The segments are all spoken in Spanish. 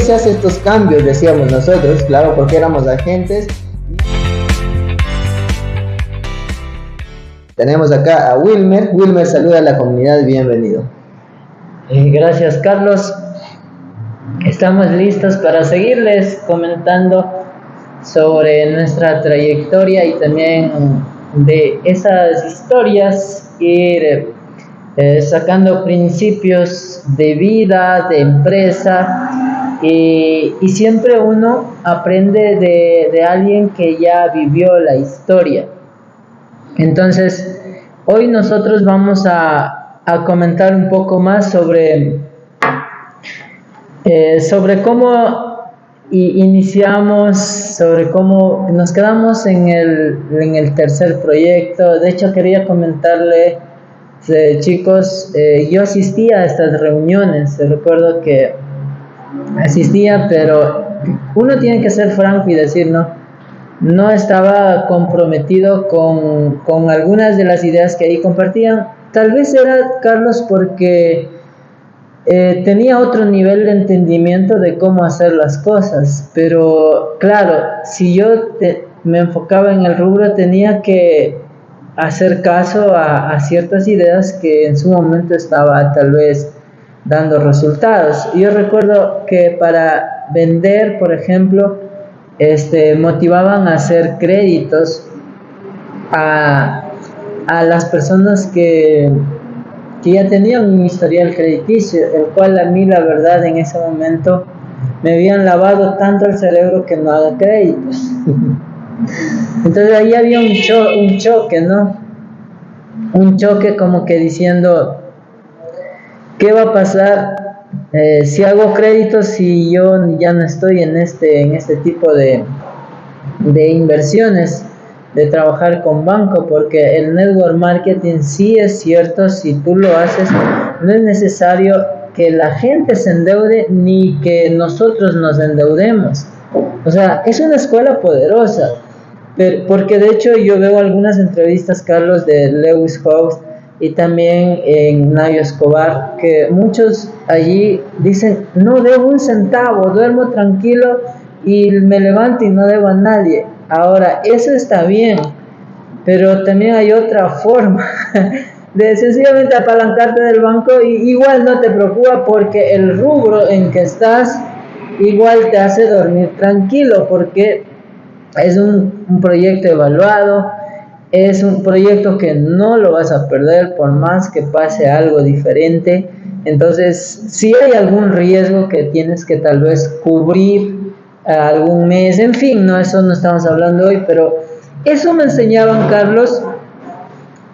se hacen estos cambios? Decíamos nosotros, claro, porque éramos agentes. Tenemos acá a Wilmer. Wilmer, saluda a la comunidad, bienvenido. Gracias, Carlos. Estamos listos para seguirles comentando sobre nuestra trayectoria y también de esas historias, ir sacando principios de vida, de empresa, y siempre uno aprende de alguien que ya vivió la historia. Entonces, hoy nosotros vamos a comentar un poco más sobre cómo iniciamos, sobre cómo nos quedamos en el tercer proyecto. De hecho, quería comentarle, chicos, yo asistía a estas reuniones. Recuerdo que asistía, pero uno tiene que ser franco y decir, no estaba comprometido con algunas de las ideas que ahí compartían. Tal vez era, Carlos, porque tenía otro nivel de entendimiento de cómo hacer las cosas, pero claro, si yo me enfocaba en el rubro, tenía que hacer caso a ciertas ideas que en su momento estaba tal vez dando resultados. Yo recuerdo que para vender, por ejemplo, motivaban a hacer créditos a las personas que ya tenían un historial crediticio, el cual a mí, la verdad, en ese momento me habían lavado tanto el cerebro que no haga créditos. Entonces ahí había un choque, ¿no? Un choque como que diciendo, ¿qué va a pasar si hago créditos si yo ya no estoy en este tipo de inversiones, de trabajar con banco? Porque el network marketing sí es cierto, si tú lo haces, no es necesario que la gente se endeude ni que nosotros nos endeudemos. O sea, es una escuela poderosa, porque de hecho yo veo algunas entrevistas, Carlos, de Lewis Howes y también en Nayo Escobar, que muchos allí dicen, no debo un centavo, duermo tranquilo y me levanto y no debo a nadie. Ahora, eso está bien, pero también hay otra forma de sencillamente apalancarte del banco y igual no te preocupa, porque el rubro en que estás igual te hace dormir tranquilo, porque es un proyecto evaluado, es un proyecto que no lo vas a perder por más que pase algo diferente. Entonces, si hay algún riesgo que tienes que tal vez cubrir algún mes, en fin, eso no estamos hablando hoy, pero eso me enseñaban, Carlos,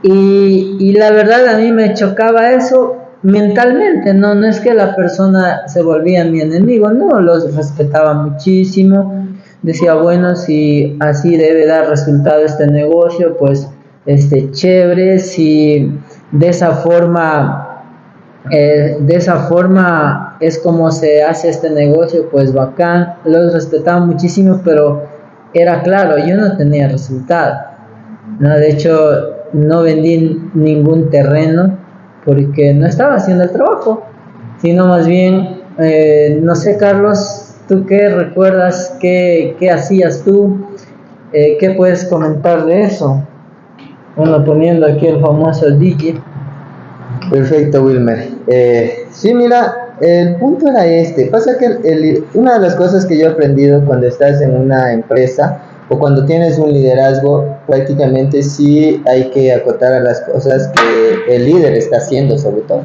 y la verdad a mí me chocaba eso mentalmente. No es que la persona se volvía mi enemigo, no, los respetaba muchísimo, decía, bueno, si así debe dar resultado este negocio, pues chévere, si de esa forma es como se hace este negocio, pues bacán. Los respetaba muchísimo, pero era claro, yo no tenía resultado, ¿no? De hecho, no vendí ningún terreno porque no estaba haciendo el trabajo, sino más bien, no sé, Carlos, ¿tú qué recuerdas? ¿Qué hacías tú? ¿Qué puedes comentar de eso? Bueno, poniendo aquí el famoso Digi. Perfecto, Wilmer. Sí, mira, el punto era pasa que una de las cosas que yo he aprendido cuando estás en una empresa o cuando tienes un liderazgo, prácticamente sí hay que acotar a las cosas que el líder está haciendo, sobre todo.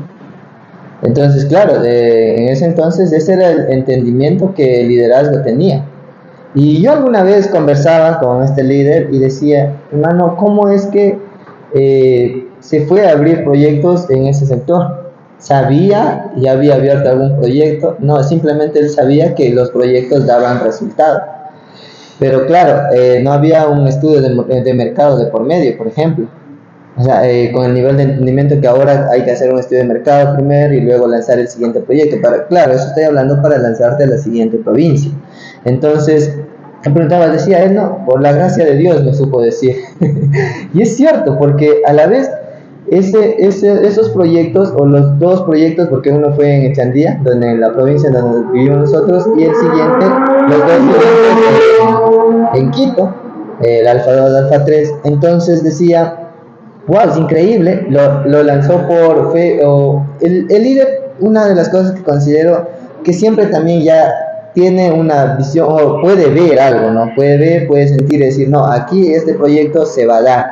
Entonces, claro, en ese entonces ese era el entendimiento que el liderazgo tenía. Y yo alguna vez conversaba con este líder y decía, hermano, ¿cómo es que se fue a abrir proyectos en ese sector? ¿Sabía, ya había abierto algún proyecto? No, simplemente él sabía que los proyectos daban resultado. Pero claro, no había un estudio de mercado de por medio, por ejemplo. O sea, con el nivel de entendimiento que ahora hay que hacer un estudio de mercado primero y luego lanzar el siguiente proyecto. Claro, eso estoy hablando para lanzarte a la siguiente provincia. Entonces, me preguntaba, decía él, no, por la gracia de Dios me supo decir. Y es cierto, porque a la vez esos proyectos, o los dos proyectos, porque uno fue en Echandía, donde en la provincia donde vivimos nosotros, y el siguiente, los dos siguientes en Quito, el Alfa 2, Alfa 3. Entonces decía, wow, es increíble, lo lanzó por fe, o el líder, una de las cosas que considero que siempre también ya tiene una visión, o puede ver algo, ¿no? Puede ver, puede sentir, decir, no, aquí este proyecto se va a dar.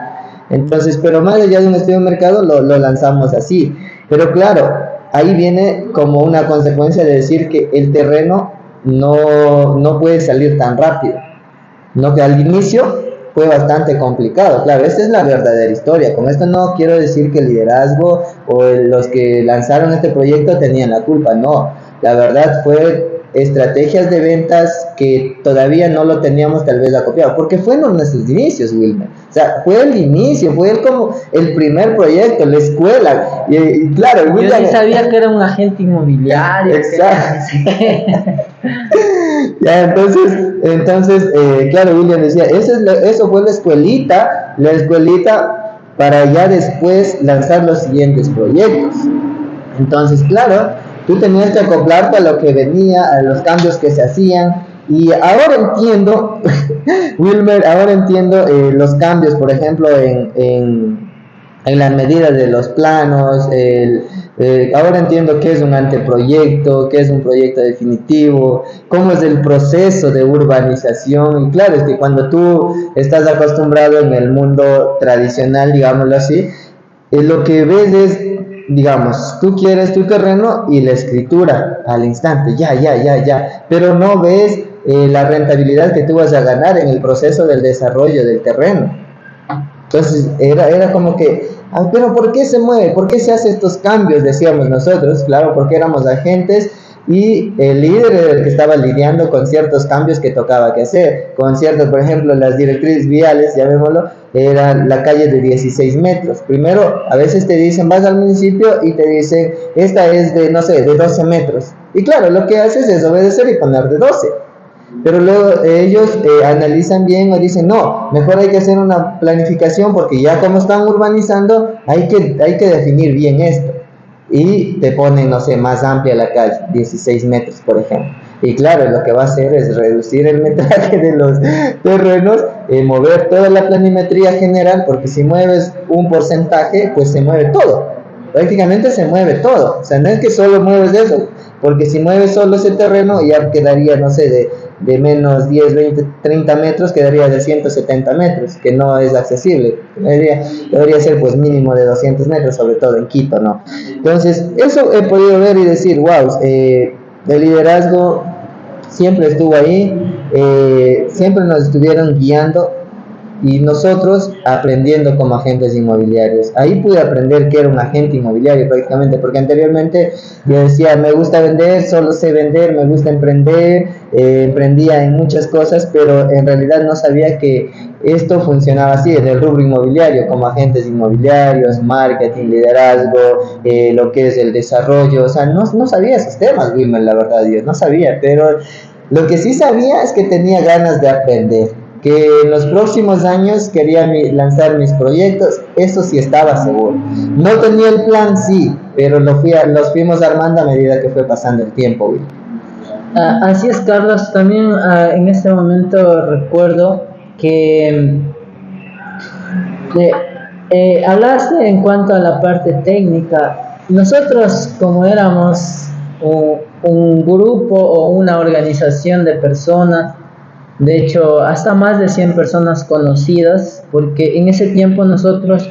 Entonces, pero más allá de un estudio de mercado, lo lanzamos así. Pero claro, ahí viene como una consecuencia de decir que el terreno no puede salir tan rápido, ¿no? Que al inicio fue bastante complicado. Claro, esta es la verdadera historia. Con esto no quiero decir que el liderazgo o los que lanzaron este proyecto tenían la culpa, no. La verdad fue estrategias de ventas que todavía no lo teníamos tal vez acopiado, porque fueron nuestros inicios, Wilmer. O sea, fue el inicio, fue como el primer proyecto, la escuela. Y claro, Wilmer, yo sí sabía que era un agente inmobiliario. Exacto. Ya, entonces claro, William decía, eso fue la escuelita para ya después lanzar los siguientes proyectos. Entonces, claro, tú tenías que acoplarte a lo que venía, a los cambios que se hacían. Y ahora entiendo, Wilmer, los cambios, por ejemplo, en las medidas de los planos. Ahora entiendo qué es un anteproyecto, qué es un proyecto definitivo, cómo es el proceso de urbanización. Y claro, es que cuando tú estás acostumbrado en el mundo tradicional, digámoslo así, lo que ves es, digamos, tú quieres tu terreno y la escritura al instante, ya, pero no ves la rentabilidad que tú vas a ganar en el proceso del desarrollo del terreno. Entonces era como que, pero ¿por qué se mueve? ¿Por qué se hace estos cambios? Decíamos nosotros, claro, porque éramos agentes y el líder era el que estaba lidiando con ciertos cambios que tocaba que hacer, con ciertos, por ejemplo, las directrices viales, llamémoslo, era la calle de 16 metros. Primero, a veces te dicen, vas al municipio y te dicen, esta es de, no sé, de 12 metros. Y claro, lo que haces es obedecer y poner de 12. Pero luego ellos analizan bien o dicen, no, mejor hay que hacer una planificación porque ya como están urbanizando, hay que definir bien esto. Y te ponen, no sé, más amplia la calle, 16 metros, por ejemplo. Y claro, lo que va a hacer es reducir el metraje de los terrenos, mover toda la planimetría general, porque si mueves un porcentaje, pues se mueve todo. Prácticamente se mueve todo. O sea, no es que solo mueves eso, porque si mueves solo ese terreno, ya quedaría, no sé, de menos 10, 20, 30 metros, quedaría de 170 metros, que no es accesible. Debería ser pues mínimo de 200 metros, sobre todo en Quito, ¿no? Entonces, eso he podido ver y decir, wow, el liderazgo siempre estuvo ahí, siempre nos estuvieron guiando y nosotros aprendiendo como agentes inmobiliarios. Ahí pude aprender que era un agente inmobiliario prácticamente, porque anteriormente yo decía, me gusta vender, solo sé vender, me gusta emprender, emprendía en muchas cosas, pero en realidad no sabía que esto funcionaba así en el rubro inmobiliario, como agentes inmobiliarios, marketing, liderazgo, lo que es el desarrollo. O sea, no sabía esos temas, Wilmer, la verdad, Dios, no sabía, pero lo que sí sabía es que tenía ganas de aprender, que en los próximos años quería lanzar mis proyectos, eso sí estaba seguro. No tenía el plan, sí, pero los fuimos armando a medida que fue pasando el tiempo. Así es, Carlos. También en este momento recuerdo que hablaste en cuanto a la parte técnica. Nosotros, como éramos un grupo o una organización de personas, de hecho hasta más de 100 personas conocidas, porque en ese tiempo nosotros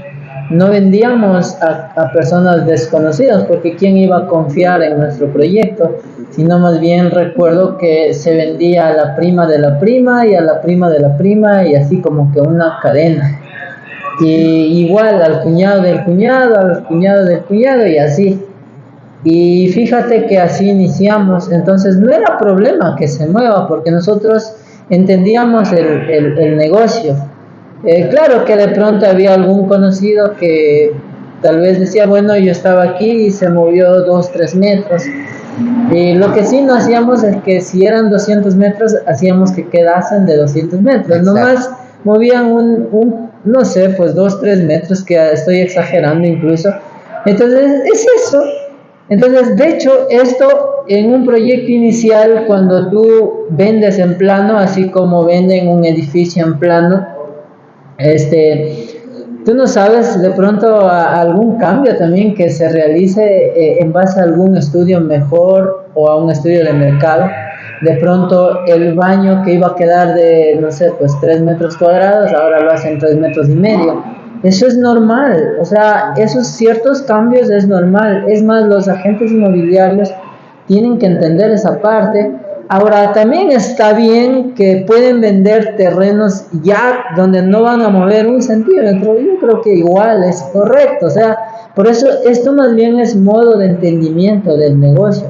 no vendíamos a personas desconocidas, porque quién iba a confiar en nuestro proyecto, sino más bien recuerdo que se vendía a la prima de la prima y a la prima de la prima, y así como que una cadena, y igual al cuñado del cuñado, al cuñado del cuñado, y así. Y fíjate que así iniciamos. Entonces no era problema que se mueva, porque nosotros entendíamos el negocio. Claro que de pronto había algún conocido que tal vez decía, bueno, yo estaba aquí y se movió 2-3 metros. Y lo que sí no hacíamos es que si eran 200 metros, hacíamos que quedasen de 200 metros. Exacto. Nomás movían no sé, pues 2, 3 metros, que estoy exagerando incluso. Entonces, es eso. Entonces, de hecho, esto en un proyecto inicial, cuando tú vendes en plano, así como venden un edificio en plano, tú no sabes de pronto algún cambio también que se realice en base a algún estudio mejor o a un estudio de mercado. De pronto el baño que iba a quedar de, no sé, pues 3 metros cuadrados, ahora lo hacen 3 metros y medio. Eso es normal, o sea, esos ciertos cambios es normal. Es más, los agentes inmobiliarios tienen que entender esa parte. Ahora, también está bien que pueden vender terrenos ya donde no van a mover un centímetro. Yo creo que igual es correcto. O sea, por eso esto más bien es modo de entendimiento del negocio.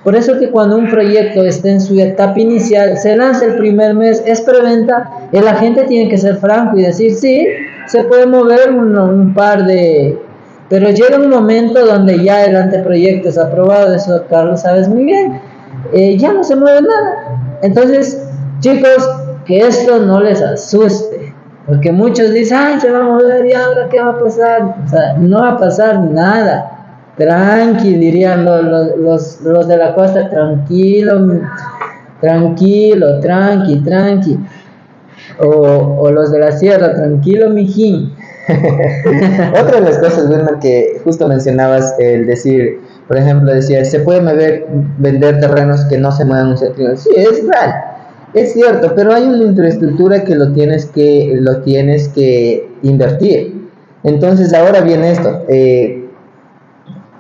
Por eso que cuando un proyecto está en su etapa inicial, se lanza el primer mes, es preventa, el agente tiene que ser franco y decir, sí, se puede mover un par de... Pero llega un momento donde ya el anteproyecto es aprobado, eso Carlos sabes muy bien, ya no se mueve nada. Entonces, chicos, que esto no les asuste, porque muchos dicen, ay, se va a mover y ahora qué va a pasar. O sea, no va a pasar nada. Tranqui, dirían los de la costa, tranquilo, tranquilo, tranqui. O los de la sierra, tranquilo, mijín. Otra de las cosas, Wilmer, que justo mencionabas, el decir, por ejemplo, decía, se puede vender terrenos que no se muevan un centímetro. Sí, es real, es cierto, pero hay una infraestructura que lo tienes que invertir. Entonces, ahora viene esto.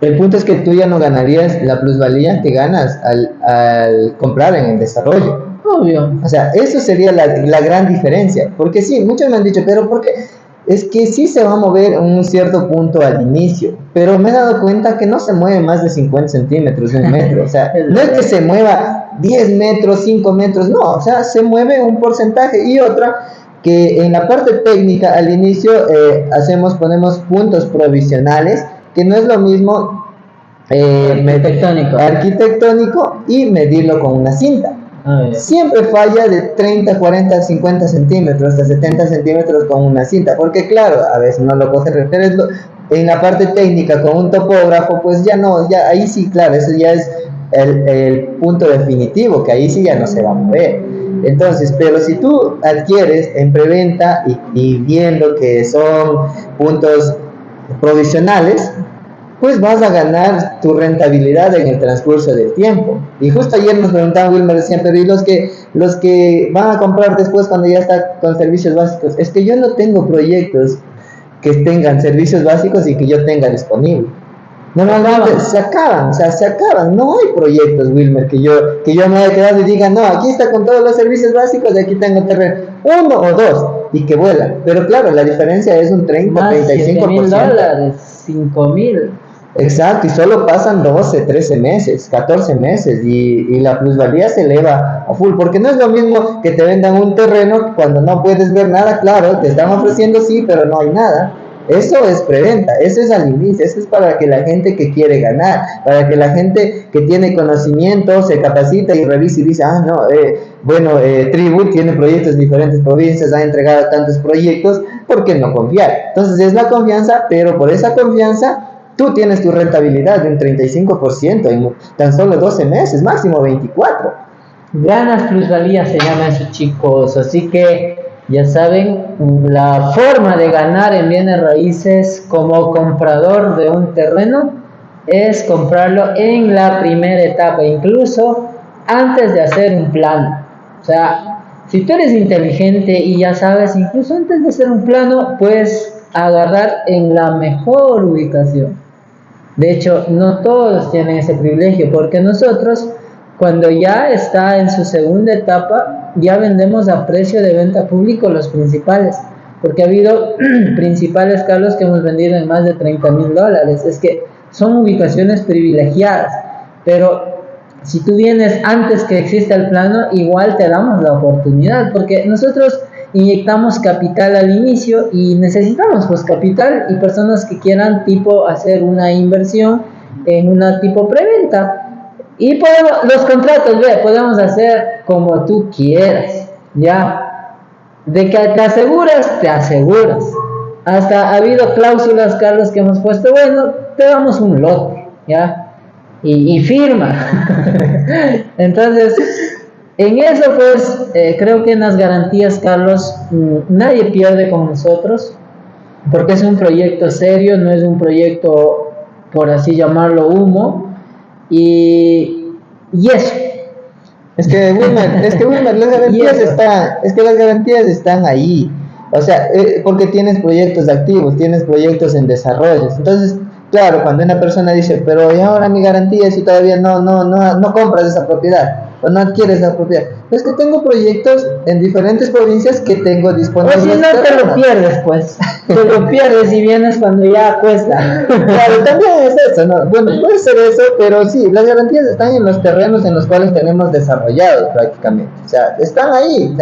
El punto es que tú ya no ganarías la plusvalía que ganas al comprar en el desarrollo. Obvio. O sea, eso sería la gran diferencia. Porque sí, muchos me han dicho, pero ¿por qué? Es que sí se va a mover un cierto punto al inicio, pero me he dado cuenta que no se mueve más de 50 centímetros, un metro. O sea, no es que se mueva 10 metros, 5 metros, no, o sea, se mueve un porcentaje. Y otra, que en la parte técnica al inicio ponemos puntos provisionales, que no es lo mismo arquitectónico y medirlo con una cinta. Siempre falla de 30, 40, 50 centímetros, hasta 70 centímetros con una cinta, porque claro, a veces no lo coge referencia. En la parte técnica con un topógrafo, pues ya no, ya ahí sí, claro, ese ya es el punto definitivo, que ahí sí ya no se va a mover. Entonces, pero si tú adquieres en preventa y viendo que son puntos provisionales, pues vas a ganar tu rentabilidad en el transcurso del tiempo. Y justo ayer nos preguntaban, Wilmer, decían, pero ¿y los que van a comprar después cuando ya está con servicios básicos? Es que yo no tengo proyectos que tengan servicios básicos y que yo tenga disponible. Normalmente se acaban, no hay proyectos, Wilmer, que yo me haya quedado y diga, no, aquí está con todos los servicios básicos, de aquí tengo terreno, 1 o 2, y que vuelan. Pero claro, la diferencia es un 30, $35,000, 5,000. Exacto, y solo pasan 12, 13 meses, 14 meses y la plusvalía se eleva a full, porque no es lo mismo que te vendan un terreno cuando no puedes ver nada, claro, te están ofreciendo sí, pero no hay nada. Eso es preventa, eso es al inicio, eso es para que la gente que quiere ganar, para que la gente que tiene conocimiento se capacita y revisa y dice, Tribu tiene proyectos en diferentes provincias, ha entregado tantos proyectos, ¿por qué no confiar? Entonces es la confianza, pero por esa confianza tú tienes tu rentabilidad de un 35% en tan solo 12 meses, máximo 24. Ganas plusvalía se llama eso, chicos. Así que ya saben, la forma de ganar en bienes raíces como comprador de un terreno es comprarlo en la primera etapa, incluso antes de hacer un plano. O sea, si tú eres inteligente y ya sabes, incluso antes de hacer un plano, puedes agarrar en la mejor ubicación. De hecho, no todos tienen ese privilegio, porque nosotros, cuando ya está en su segunda etapa, ya vendemos a precio de venta público los principales, porque ha habido principales, Carlos, que hemos vendido en más de $30,000. Es que son ubicaciones privilegiadas, pero si tú vienes antes que exista el plano, igual te damos la oportunidad, porque nosotros inyectamos capital al inicio y necesitamos pues capital y personas que quieran tipo hacer una inversión en una tipo preventa, y los contratos podemos hacer como tú quieras, ya, De que te aseguras, te aseguras. Hasta ha habido cláusulas, Carlos, que hemos puesto, bueno, te damos un lote, ¿ya? Y firma. Entonces, en eso pues, creo que en las garantías, Carlos, nadie pierde con nosotros, porque es un proyecto serio, no es un proyecto, por así llamarlo, humo, y eso. Es que Wilmer, las garantías están ahí. O sea, porque tienes proyectos activos, tienes proyectos en desarrollo. Entonces, claro, cuando una persona dice, pero ¿y ahora mi garantía si todavía no compras esa propiedad o no adquieres esa propiedad? Es que tengo proyectos en diferentes provincias que tengo disponibles. O si no te lo pierdes, pues. Te lo pierdes y vienes cuando ya cuesta. Claro, también es eso, ¿no? Bueno, puede ser eso, pero sí, las garantías están en los terrenos en los cuales tenemos desarrollados prácticamente. O sea, están ahí,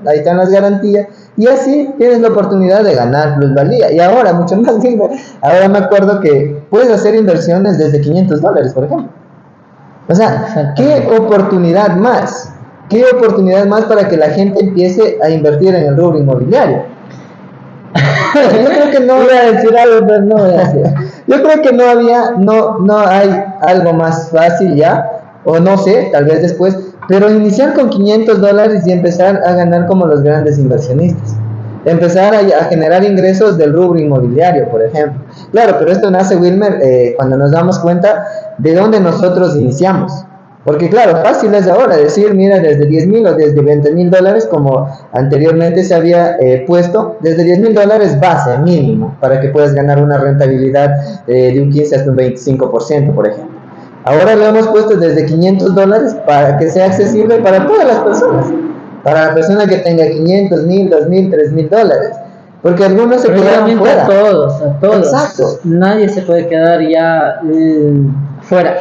ahí están las garantías. Y así tienes la oportunidad de ganar plusvalía. Y ahora, mucho más lindo. Ahora me acuerdo que puedes hacer inversiones desde $500, por ejemplo. O sea, ¿qué oportunidad más? ¿Qué oportunidad más para que la gente empiece a invertir en el rubro inmobiliario? Yo creo que no voy a decir algo, pero no voy a decir. Yo creo que no hay algo más fácil ya, o no sé, tal vez después, pero iniciar con $500 y empezar a ganar como los grandes inversionistas. Empezar a generar ingresos del rubro inmobiliario, por ejemplo. Claro, pero esto nace, Wilmer, cuando nos damos cuenta de dónde nosotros iniciamos. Porque claro, fácil es ahora decir, mira, desde 10,000 o desde $20,000, como anteriormente se había puesto, desde $10,000 base mínimo, para que puedas ganar una rentabilidad de un 15 hasta un 25%, por ejemplo. Ahora lo hemos puesto desde $500 para que sea accesible para todas las personas. Para la persona que tenga 500, 1,000, 2,000, $3,000. Porque algunos se quedaron fuera. A todos. Exacto. Nadie se puede quedar ya fuera.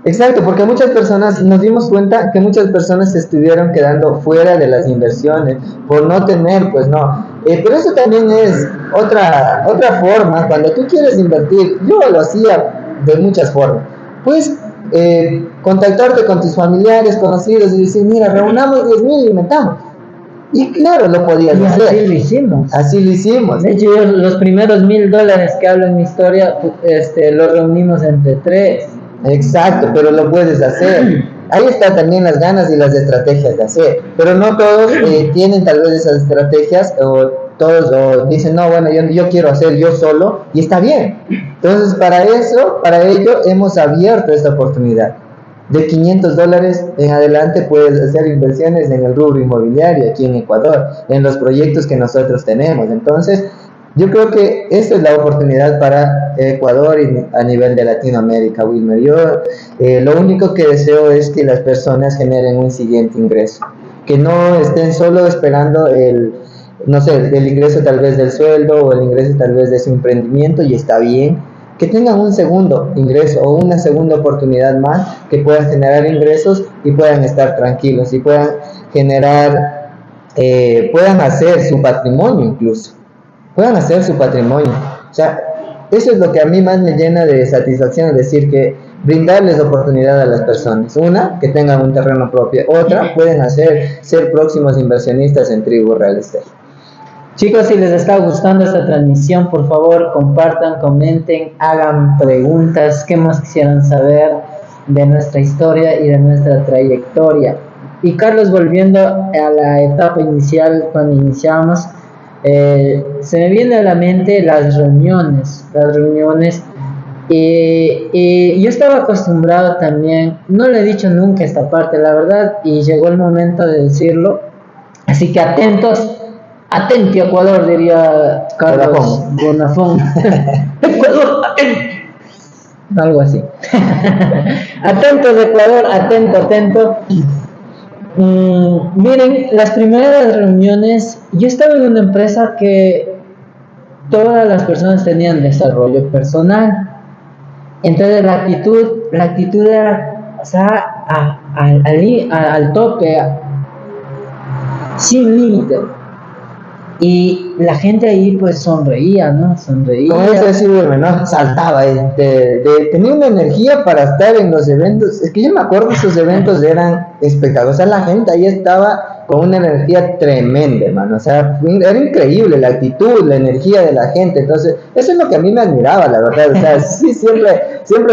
Exacto, porque muchas personas, nos dimos cuenta que muchas personas se estuvieron quedando fuera de las inversiones por no tener, pues no. Pero eso también es otra forma. Cuando tú quieres invertir, yo lo hacía de muchas formas. Pues contactarte con tus familiares, conocidos y decir, mira, reunamos 10,000 y metamos. Y claro, lo podías hacer. Así lo hicimos. Así lo hicimos. De hecho, los primeros $1,000 que hablo en mi historia, los reunimos entre 3. Exacto, pero lo puedes hacer. Ahí están también las ganas y las estrategias de hacer. Pero no todos tienen tal vez esas estrategias, o todos dicen, no, bueno, yo quiero hacer yo solo, y está bien. Entonces, para ello, hemos abierto esta oportunidad. De $500 en adelante puedes hacer inversiones en el rubro inmobiliario aquí en Ecuador, en los proyectos que nosotros tenemos. Entonces, yo creo que esta es la oportunidad para Ecuador y a nivel de Latinoamérica, Wilmer. Yo lo único que deseo es que las personas generen un siguiente ingreso, que no estén solo esperando el ingreso tal vez del sueldo o el ingreso tal vez de su emprendimiento, y está bien, que tengan un segundo ingreso o una segunda oportunidad más, que puedan generar ingresos y puedan estar tranquilos y puedan puedan hacer su patrimonio incluso. Puedan hacer su patrimonio. O sea, eso es lo que a mí más me llena de satisfacción, decir que brindarles oportunidad a las personas. Una, que tengan un terreno propio. Otra, pueden ser próximos inversionistas en Tribu Real Estate. Chicos, si les está gustando esta transmisión, por favor, compartan, comenten, hagan preguntas, qué más quisieran saber de nuestra historia y de nuestra trayectoria. Y Carlos, volviendo a la etapa inicial, cuando iniciamos, se me viene a la mente las reuniones, y yo estaba acostumbrado también, no le he dicho nunca esta parte, la verdad, y llegó el momento de decirlo, así que atento Ecuador, diría Carlos Bonafón. Ecuador, atento. Algo así. Atentos Ecuador, atento. Miren, las primeras reuniones, yo estaba en una empresa que todas las personas tenían desarrollo personal. Entonces la actitud era, o sea, al tope, sin límite. Y la gente ahí pues sonreía, ¿no? Como eso decirme, ¿no? Saltaba, tenía una energía para estar en los eventos. Es que yo me acuerdo que esos eventos eran espectaculares. O sea, la gente ahí estaba con una energía tremenda, hermano. O sea, era increíble la actitud, la energía de la gente. Entonces, eso es lo que a mí me admiraba, la verdad. O sea, sí, siempre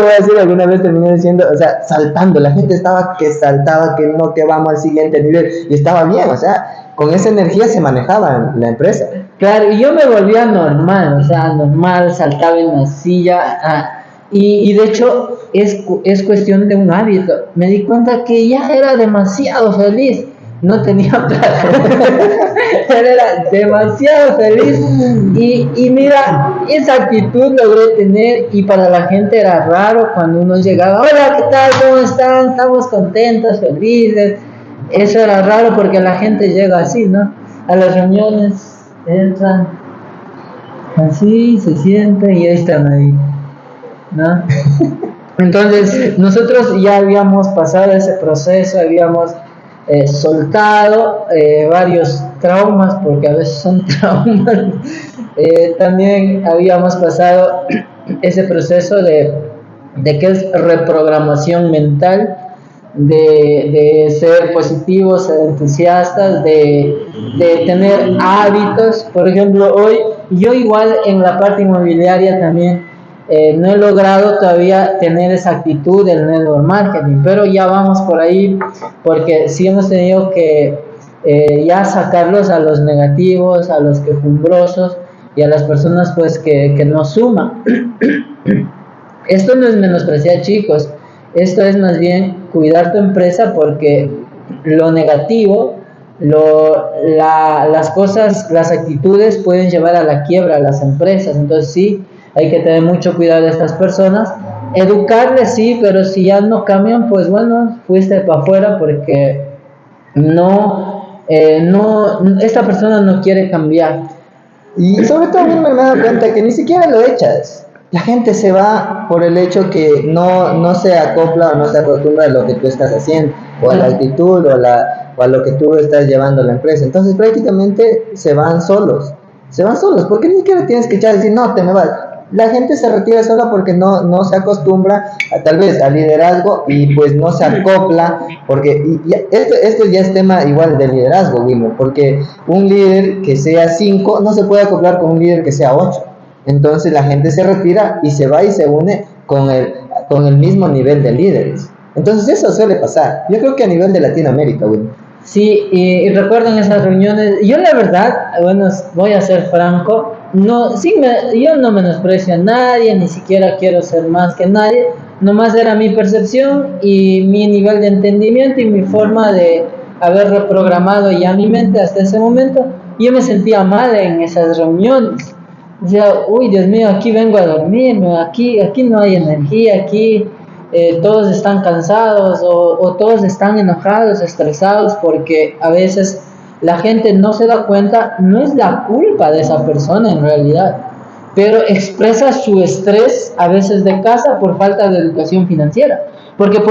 voy a decir, alguna vez terminé diciendo, o sea, saltando. La gente estaba que saltaba, que no, que vamos al siguiente nivel. Y estaba bien, o sea, con esa energía se manejaba la empresa. Claro, y yo me volvía normal, o sea, normal, saltaba en la silla. Y de hecho es cuestión de un hábito. Me di cuenta que ya era demasiado feliz. No tenía plata. Era demasiado feliz. Y mira, esa actitud logré tener. Y para la gente era raro cuando uno llegaba. Hola, ¿qué tal? ¿Cómo están? Estamos contentos, felices. Eso era raro porque la gente llega así, ¿no? A las reuniones entran así, se sienten y ahí están ahí, ¿no? Entonces nosotros ya habíamos pasado ese proceso, habíamos soltado varios traumas, porque a veces son traumas. También habíamos pasado ese proceso de que es reprogramación mental, de ser positivos, ser entusiastas, de tener hábitos. Por ejemplo, hoy yo igual en la parte inmobiliaria también no he logrado todavía tener esa actitud del network marketing, pero ya vamos por ahí, porque sí hemos tenido que ya sacarlos a los negativos, a los quejumbrosos y a las personas pues que nos suman. Esto no es menospreciar, chicos, esto es más bien cuidar tu empresa, porque lo negativo, las cosas, las actitudes pueden llevar a la quiebra a las empresas. Entonces sí, hay que tener mucho cuidado de estas personas, educarles sí, pero si ya no cambian, pues bueno, fuiste para afuera, porque esta persona no quiere cambiar. Y sobre todo a mí me he dado cuenta que ni siquiera lo echas. La gente se va por el hecho que no se acopla o no se acostumbra a lo que tú estás haciendo, o a la actitud, o a lo que tú estás llevando a la empresa. Entonces prácticamente se van solos, porque ni siquiera tienes que echar y decir, no, te me vas. La gente se retira sola porque no se acostumbra tal vez al liderazgo, y pues no se acopla, porque esto ya es tema igual de liderazgo, Wilmer, porque un líder que sea 5 no se puede acoplar con un líder que sea 8. Entonces la gente se retira y se va y se une con el mismo nivel de líderes. Entonces eso suele pasar. Yo creo que a nivel de Latinoamérica, Wilmer. Sí, y recuerden esas reuniones. Yo la verdad, bueno, voy a ser franco, yo no menosprecio a nadie, ni siquiera quiero ser más que nadie. Nomás era mi percepción y mi nivel de entendimiento y mi forma de haber reprogramado ya mi mente hasta ese momento. Yo me sentía mal en esas reuniones. Decía, uy, Dios mío, aquí vengo a dormirme, aquí no hay energía, aquí todos están cansados, o todos están enojados, estresados, porque a veces la gente no se da cuenta, no es la culpa de esa persona en realidad, pero expresa su estrés a veces de casa por falta de educación financiera. Porque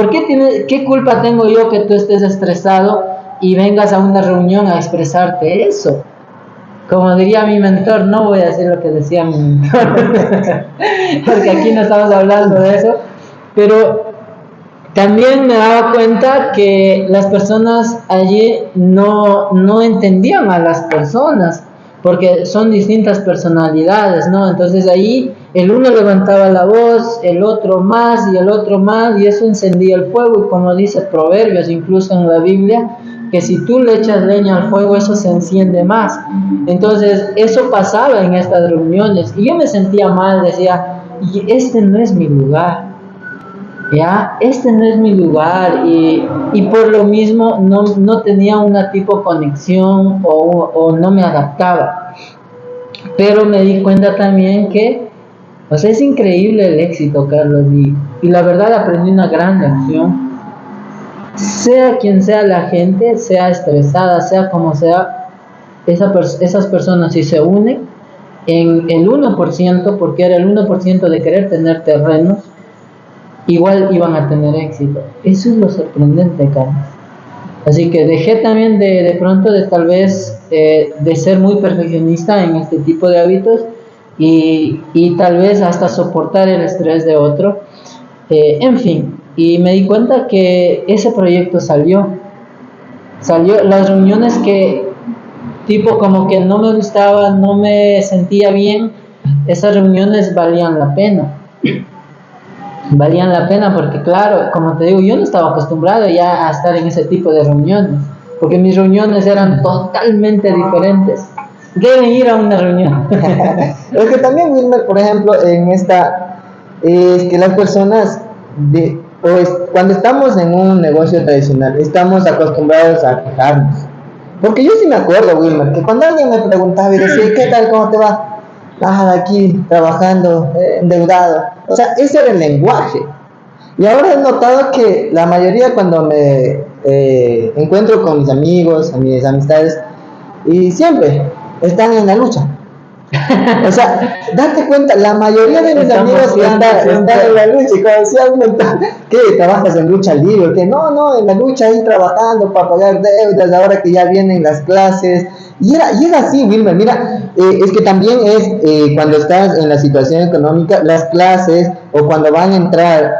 ¿qué culpa tengo yo que tú estés estresado y vengas a una reunión a expresarte eso? Como diría mi mentor, no voy a decir lo que decía mi mentor, porque aquí no estamos hablando de eso, pero también me daba cuenta que las personas allí no entendían a las personas, porque son distintas personalidades, ¿no? Entonces ahí el uno levantaba la voz, el otro más y el otro más, y eso encendía el fuego. Y como dice Proverbios, incluso en la Biblia, que si tú le echas leña al fuego, eso se enciende más. Entonces eso pasaba en estas reuniones y yo me sentía mal, decía, este no es mi lugar, ya, este no es mi lugar, y por lo mismo no tenía una tipo conexión, o no me adaptaba. Pero me di cuenta también que pues es increíble el éxito, Carlos, y la verdad aprendí una gran lección. Sea quien sea la gente, sea estresada, sea como sea, esas personas, si se unen en el 1%, porque era el 1% de querer tener terrenos, igual iban a tener éxito. Eso es lo sorprendente, Carlos. Así que dejé también de pronto de tal vez de ser muy perfeccionista en este tipo de hábitos, y tal vez hasta soportar el estrés de otro. En fin, y me di cuenta que ese proyecto salió. salió las reuniones que tipo como que no me gustaban, no me sentía bien, esas reuniones valían la pena. Valían la pena porque claro, como te digo, yo no estaba acostumbrado ya a estar en ese tipo de reuniones, porque mis reuniones eran totalmente diferentes. Deben ir a una reunión. Es que también, Wilmer, por ejemplo, en esta, es que las personas, pues, cuando estamos en un negocio tradicional, estamos acostumbrados a quejarnos. Porque yo sí me acuerdo, Wilmer, que cuando alguien me preguntaba y decía, ¿qué tal, cómo te va? Nada, aquí trabajando, endeudado. O sea, ese era el lenguaje. Y ahora he notado que la mayoría cuando me encuentro con mis amigos, mis amistades, y siempre están en la lucha. O sea, date cuenta, la mayoría de mis amigos están en la lucha. Y cuando decía un montón, ¿qué? ¿Trabajas en lucha libre? Que no, en la lucha ahí trabajando para pagar deudas, ahora que ya vienen las clases. Y era así, Wilmer. Mira, es que también es cuando estás en la situación económica, las clases, o cuando van a entrar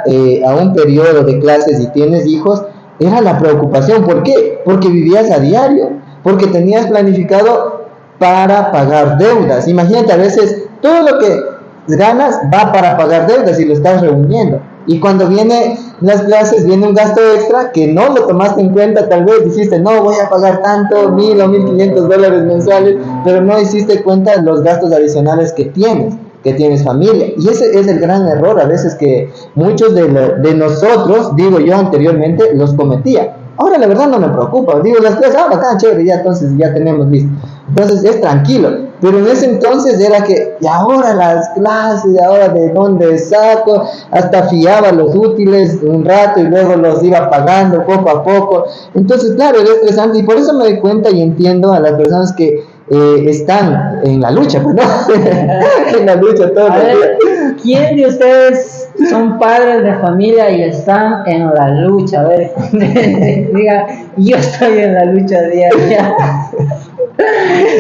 a un periodo de clases y tienes hijos, era la preocupación. ¿Por qué? Porque vivías a diario, porque tenías planificado para pagar deudas. Imagínate, a veces todo lo que ganas va para pagar deudas y lo estás reuniendo. Y cuando vienen las clases, viene un gasto extra que no lo tomaste en cuenta, tal vez dijiste, no, voy a pagar tanto, 1,000 o 1,500 dólares mensuales, pero no hiciste cuenta de los gastos adicionales que tienes familia. Y ese es el gran error a veces que muchos de nosotros, digo yo anteriormente, los cometía. Ahora la verdad no me preocupa, digo las clases, bacán, chévere, ya entonces ya tenemos listo. Entonces es tranquilo, pero en ese entonces era que, y ahora las clases, y ahora de dónde saco, hasta fiaba los útiles un rato y luego los iba pagando poco a poco. Entonces, claro, era estresante y por eso me doy cuenta y entiendo a las personas que están en la lucha, pues no, en la lucha todo el día. ¿Quién de ustedes son padres de familia y están en la lucha? A ver, diga, yo estoy en la lucha diaria.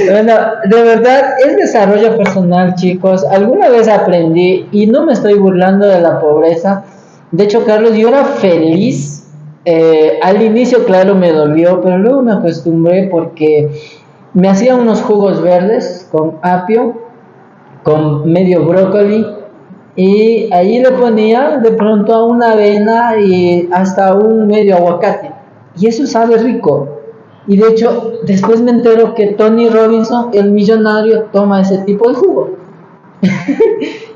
Bueno, de verdad es desarrollo personal, chicos. Alguna vez aprendí y no me estoy burlando de la pobreza. De hecho, Carlos, yo era feliz. Al inicio, claro, me dolió, pero luego me acostumbré porque me hacía unos jugos verdes con apio, con medio brócoli y allí le ponía de pronto a una avena y hasta un medio aguacate. Y eso sabe rico. Y de hecho, después me entero que Tony Robinson, el millonario, toma ese tipo de jugo.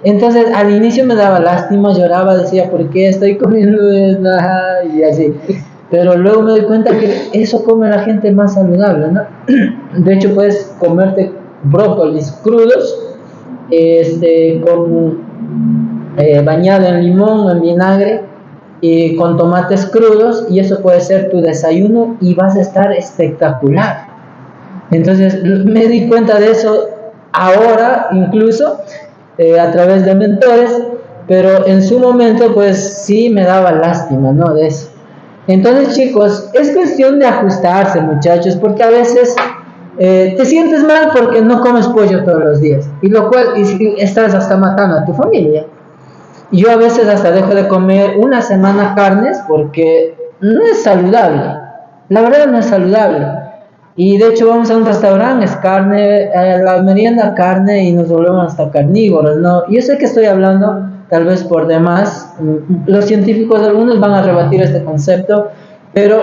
Entonces, al inicio me daba lástima, lloraba, decía, ¿por qué estoy comiendo esto? Y así. Pero luego me doy cuenta que eso come la gente más saludable, ¿no? De hecho, puedes comerte brócolis crudos, bañado en limón, en vinagre, y con tomates crudos, y eso puede ser tu desayuno y vas a estar espectacular. Entonces me di cuenta de eso ahora, incluso a través de mentores, pero en su momento pues sí me daba lástima, ¿no? De eso. Entonces, chicos, es cuestión de ajustarse, muchachos, porque a veces te sientes mal porque no comes pollo todos los días, y lo cual y estás hasta matando a tu familia. Yo a veces hasta dejo de comer una semana carnes porque no es saludable. La verdad no es saludable. Y de hecho vamos a un restaurante, es carne, a la merienda carne y nos volvemos hasta carnívoros, ¿no? Yo sé que estoy hablando tal vez por demás. Los científicos algunos van a rebatir este concepto, pero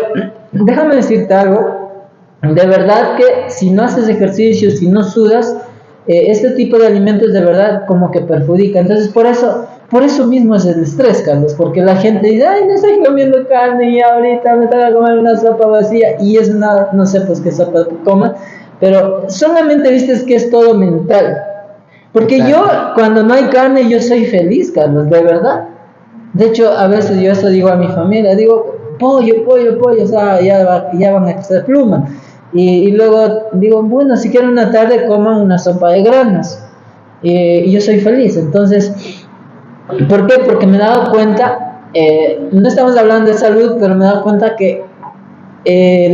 déjame decirte algo. De verdad que si no haces ejercicio, si no sudas, este tipo de alimentos de verdad como que perjudica. Entonces por eso mismo es el estrés, Carlos, porque la gente dice, ay, no estoy comiendo carne y ahorita me toca comer una sopa vacía, y es nada, no sé pues qué sopa comas, pero solamente viste que es todo mental. Porque yo, cuando no hay carne, yo soy feliz, Carlos, de verdad. De hecho, a veces yo eso digo a mi familia, digo, pollo, o sea, ya van a hacer pluma. Y luego digo, bueno, si quieren una tarde coman una sopa de granos. Y yo soy feliz. Entonces, ¿por qué? Porque me he dado cuenta, no estamos hablando de salud, pero me he dado cuenta que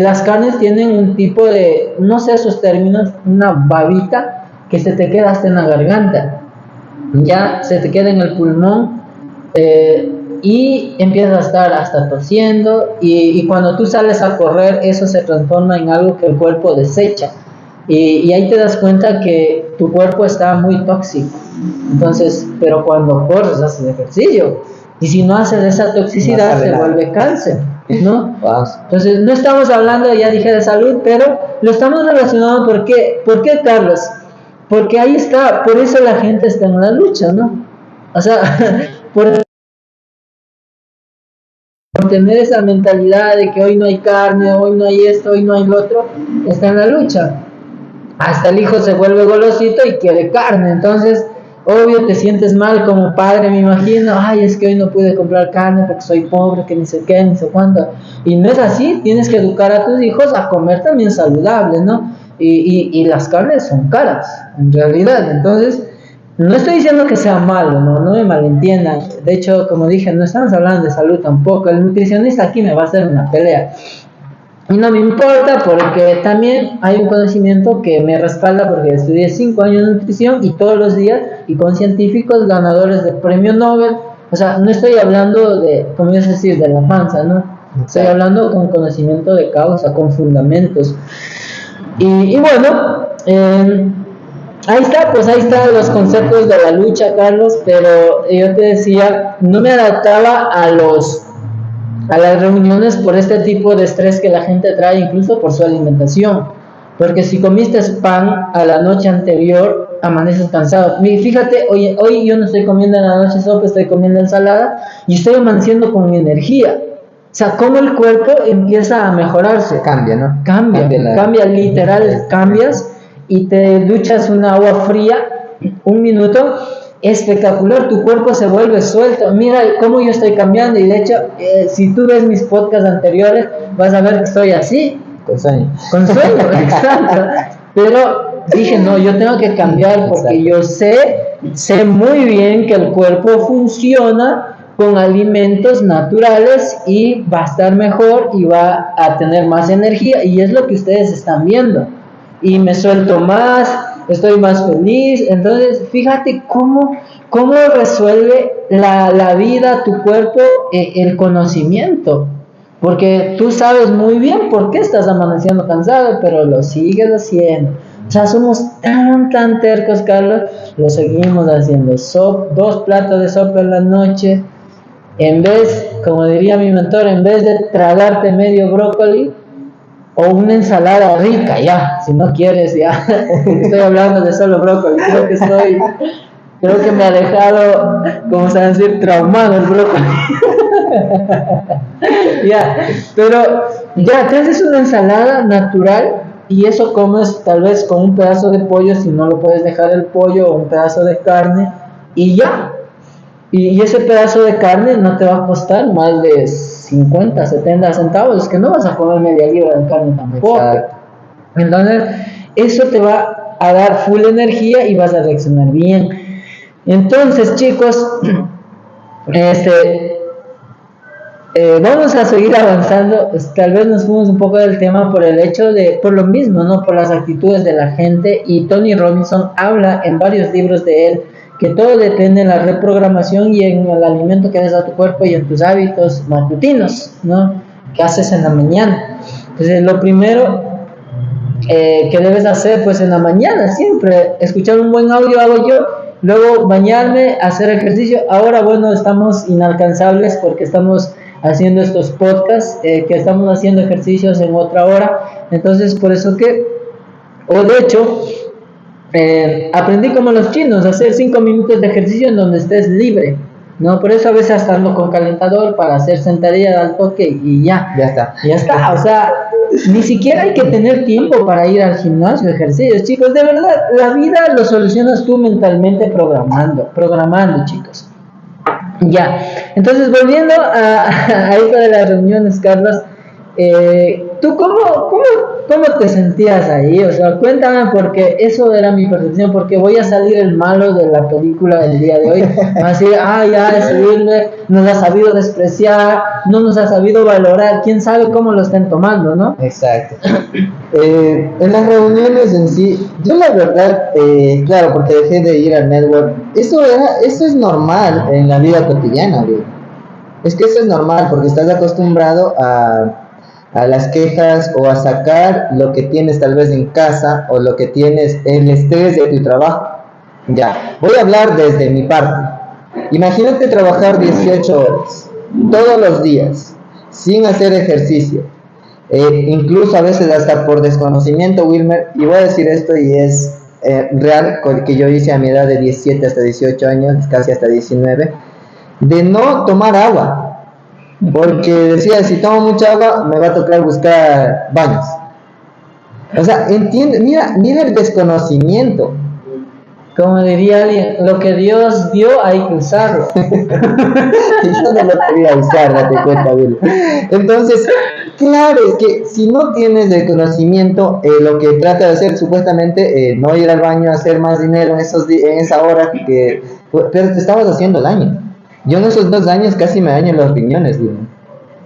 las carnes tienen un tipo de, no sé esos términos, una babita que se te queda hasta en la garganta, ya se te queda en el pulmón, y empiezas a estar hasta tosiendo y cuando tú sales a correr eso se transforma en algo que el cuerpo desecha y ahí te das cuenta que tu cuerpo está muy tóxico. Entonces, pero cuando corres haces ejercicio y si no haces esa toxicidad No se nada. vuelve cáncer, ¿no? Wow. Entonces no estamos hablando, ya dije, de salud, pero lo estamos relacionando. ¿Por qué, Carlos? Porque ahí está, por eso la gente está en la lucha, ¿no? O sea, por tener esa mentalidad de que hoy no hay carne, hoy no hay esto, hoy no hay lo otro, está en la lucha. Hasta el hijo se vuelve golosito y quiere carne, entonces obvio te sientes mal como padre, me imagino. Ay, es que hoy no pude comprar carne porque soy pobre, que ni sé qué, ni sé cuánto. Y no es así, tienes que educar a tus hijos a comer también saludable, ¿no? Y las carnes son caras, en realidad. Entonces, no estoy diciendo que sea malo, no me malentiendan. De hecho, como dije, no estamos hablando de salud tampoco. El nutricionista aquí me va a hacer una pelea. Y no me importa porque también hay un conocimiento que me respalda porque estudié 5 años de nutrición y todos los días y con científicos ganadores del premio Nobel. O sea, no estoy hablando de, como es decir, de la panza, ¿no? Estoy hablando con conocimiento de causa, con fundamentos. Y bueno, ahí está, pues ahí están los conceptos de la lucha, Carlos, pero yo te decía, no me adaptaba a las reuniones por este tipo de estrés que la gente trae, incluso por su alimentación. Porque si comiste pan a la noche anterior, amaneces cansado. Fíjate, hoy yo no estoy comiendo en la noche sopa, estoy comiendo ensalada y estoy amaneciendo con energía. O sea, cómo el cuerpo empieza a mejorarse. Cambia, ¿no? Cambia literal, cambias y te duchas una agua fría, 1 minuto. Espectacular, tu cuerpo se vuelve suelto. Mira cómo yo estoy cambiando. Y de hecho, si tú ves mis podcasts anteriores, vas a ver que estoy así. Con sueño. Exacto. Pero dije, no, yo tengo que cambiar porque yo sé muy bien que el cuerpo funciona con alimentos naturales y va a estar mejor y va a tener más energía. Y es lo que ustedes están viendo. Y me suelto más, estoy más feliz. Entonces, fíjate cómo resuelve la vida, tu cuerpo, el conocimiento. Porque tú sabes muy bien por qué estás amaneciendo cansado, pero lo sigues haciendo. O sea, somos tan tercos, Carlos, lo seguimos haciendo. 2 platos de sopa en la noche. En vez, como diría mi mentor, en vez de tragarte medio brócoli, o una ensalada rica, ya, si no quieres, ya, estoy hablando de solo brócoli, creo que me ha dejado, como se va a decir, traumado el brócoli. Ya, pero ya, te haces una ensalada natural y eso comes tal vez con un pedazo de pollo, si no lo puedes dejar el pollo, o un pedazo de carne, y ya. Y ese pedazo de carne no te va a costar más de 50, 70 centavos, es que no vas a comer media libra de carne tampoco. Exacto. Entonces, eso te va a dar full energía y vas a reaccionar bien. Entonces, chicos, vamos a seguir avanzando. Tal vez nos fuimos un poco del tema por el hecho de, por lo mismo, ¿no? Por las actitudes de la gente. Y Tony Robinson habla en varios libros de él que todo depende en la reprogramación y en el alimento que des a tu cuerpo y en tus hábitos matutinos, ¿no? Que haces en la mañana. Entonces, lo primero que debes hacer, pues en la mañana, siempre, escuchar un buen audio hago yo, luego bañarme, hacer ejercicio. Ahora, bueno, estamos inalcanzables porque estamos haciendo estos podcasts, que estamos haciendo ejercicios en otra hora. Entonces, por eso de hecho, aprendí como los chinos, hacer 5 minutos de ejercicio en donde estés libre, ¿no? Por eso a veces hasta ando con calentador para hacer sentadilla al toque y ya está. O sea, ni siquiera hay que tener tiempo para ir al gimnasio, ejercicios, chicos. De verdad, la vida lo solucionas tú mentalmente programando, chicos. Ya, entonces volviendo a esto de las reuniones, Carlos, ¿tú cómo te sentías ahí? O sea, cuéntame, porque eso era mi percepción, porque voy a salir el malo de la película del día de hoy. Así, ya, ese Wilmer nos ha sabido despreciar, no nos ha sabido valorar, quién sabe cómo lo estén tomando, ¿no? Exacto. En las reuniones en sí, yo la verdad, claro, porque dejé de ir al network, eso es normal en la vida cotidiana, güey. Es que eso es normal porque estás acostumbrado a las quejas o a sacar lo que tienes tal vez en casa o lo que tienes, el estrés de tu trabajo. Ya, voy a hablar desde mi parte. Imagínate trabajar 18 horas todos los días sin hacer ejercicio, incluso a veces hasta por desconocimiento, Wilmer, y voy a decir esto y es real, que yo hice a mi edad de 17 hasta 18 años, casi hasta 19, de no tomar agua, porque decía, si tomo mucha agua me va a tocar buscar baños. O sea, entiende, mira el desconocimiento. Como diría alguien, lo que Dios dio hay que usarlo. Yo no lo quería usar, date cuenta, Will. Entonces, claro, es que si no tienes el conocimiento, lo que trata de hacer supuestamente, no ir al baño a hacer más dinero en esa hora, pero te estabas haciendo daño. Yo en esos 2 años casi me daño los riñones, Will,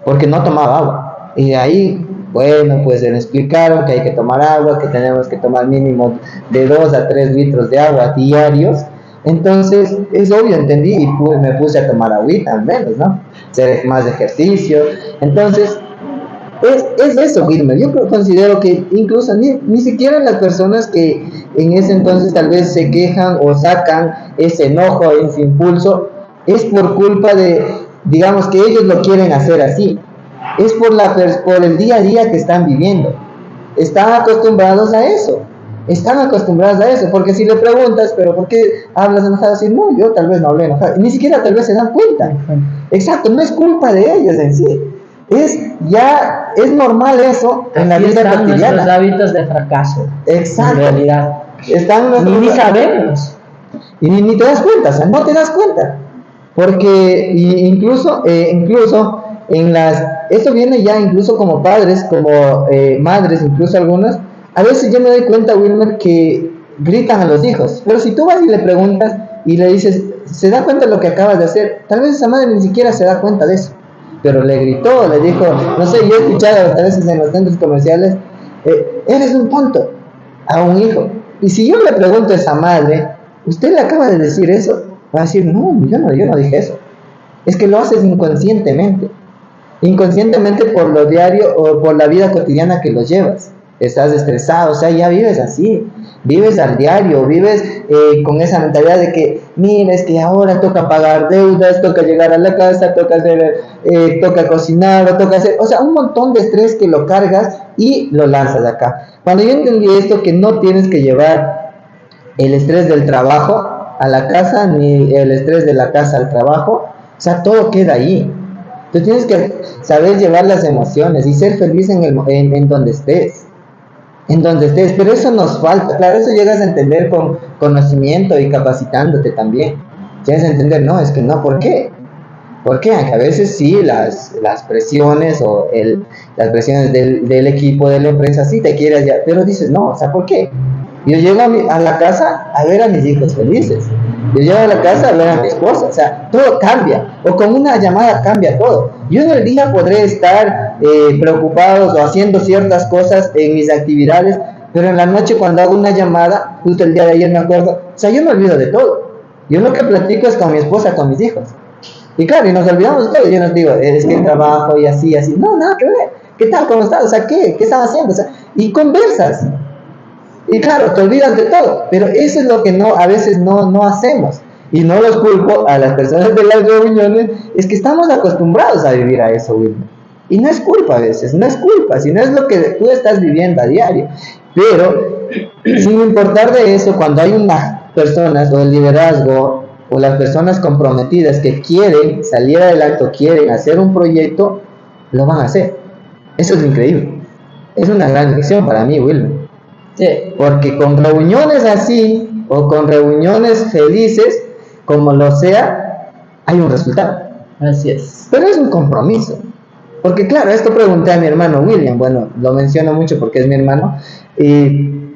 porque no tomaba agua. Y de ahí, bueno, pues me explicaron que hay que tomar agua, que tenemos que tomar mínimo de 2 a 3 litros de agua diarios. Entonces, es obvio, entendí y me puse a tomar agüita al menos, ¿no? Hacer más ejercicio. Entonces, es eso, Wilmer. Yo considero que incluso ni siquiera las personas que en ese entonces tal vez se quejan o sacan ese enojo, ese impulso, es por culpa de, digamos, que ellos lo quieren hacer así. Es por el día a día que están viviendo. Están acostumbrados a eso. Porque si le preguntas, pero ¿por qué hablas enojado? Así, no, yo tal vez no hablé enojado. Ni siquiera tal vez se dan cuenta. Exacto, no es culpa de ellos en sí. Es normal eso en la vida cotidiana. Nuestros hábitos de fracaso. Exacto. En realidad. Ni sabemos. Y ni te das cuenta, o sea, no te das cuenta. Porque incluso esto viene ya incluso como padres, como madres, incluso algunas, a veces yo me doy cuenta, Wilmer, que gritan a los hijos, pero si tú vas y le preguntas y le dices, ¿se da cuenta de lo que acabas de hacer? Tal vez esa madre ni siquiera se da cuenta de eso, pero le gritó, le dijo, no sé, yo he escuchado a veces en los centros comerciales, eres un tonto, a un hijo, y si yo le pregunto a esa madre, ¿usted le acaba de decir eso? Va a decir, no, yo no dije eso. Es que lo haces inconscientemente por lo diario o por la vida cotidiana que lo llevas. Estás estresado, o sea, ya vives así, vives al diario, vives con esa mentalidad de que, mira, es que ahora toca pagar deudas, toca llegar a la casa, toca cocinar, o toca hacer, o sea, un montón de estrés que lo cargas y lo lanzas acá. Cuando yo entendí esto, que no tienes que llevar el estrés del trabajo a la casa, ni el estrés de la casa al trabajo, o sea, todo queda ahí. Tú tienes que saber llevar las emociones y ser feliz en donde estés. Pero eso nos falta. Claro, eso llegas a entender con conocimiento y capacitándote también. Llegas a entender, no, es que no, ¿por qué? Porque a veces sí, las presiones o las presiones del equipo, de la empresa, sí te quieres ya, pero dices, no, o sea, ¿por qué? Yo llego a la casa a ver a mis hijos felices. Yo llego a la casa a ver a mi esposa. O sea, todo cambia. O con una llamada cambia todo. Yo en el día podré estar preocupado o haciendo ciertas cosas en mis actividades, pero en la noche cuando hago una llamada, justo el día de ayer me acuerdo, o sea, yo me olvido de todo. Yo lo que platico es con mi esposa, con mis hijos. Y claro, y nos olvidamos de todo. Yo nos digo, es que trabajo y así. No, nada que ver. ¿Qué tal? ¿Cómo estás? O sea, ¿qué están haciendo? O sea, y conversas. Y claro, te olvidas de todo, pero eso es lo que a veces no hacemos. Y no los culpo a las personas de las reuniones, es que estamos acostumbrados a vivir a eso, Wilmer. Y no es culpa a veces, no es culpa, sino es lo que tú estás viviendo a diario. Pero, sin importar de eso, cuando hay unas personas o el liderazgo o las personas comprometidas que quieren salir adelante o quieren hacer un proyecto, lo van a hacer. Eso es increíble. Es una gran lección para mí, Wilmer. Sí. Porque con reuniones así o con reuniones felices, como lo sea, hay un resultado. Así es. Pero es un compromiso. Porque claro, esto pregunté a mi hermano William, bueno, lo menciono mucho porque es mi hermano, y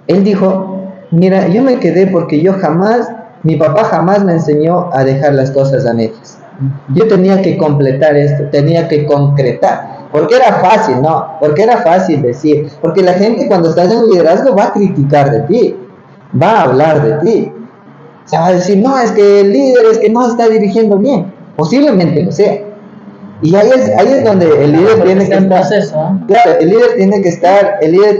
él dijo, mira, yo me quedé porque mi papá jamás me enseñó a dejar las cosas a medias. Yo tenía que completar esto, tenía que concretar. Porque era fácil, ¿no? Porque era fácil decir. Porque la gente cuando estás en liderazgo va a criticar de ti. Va a hablar de ti. Se va a decir, no, es que el líder es que no está dirigiendo bien. Posiblemente lo sea. Y ahí es donde el líder tiene que estar, proceso, ¿no? claro, el líder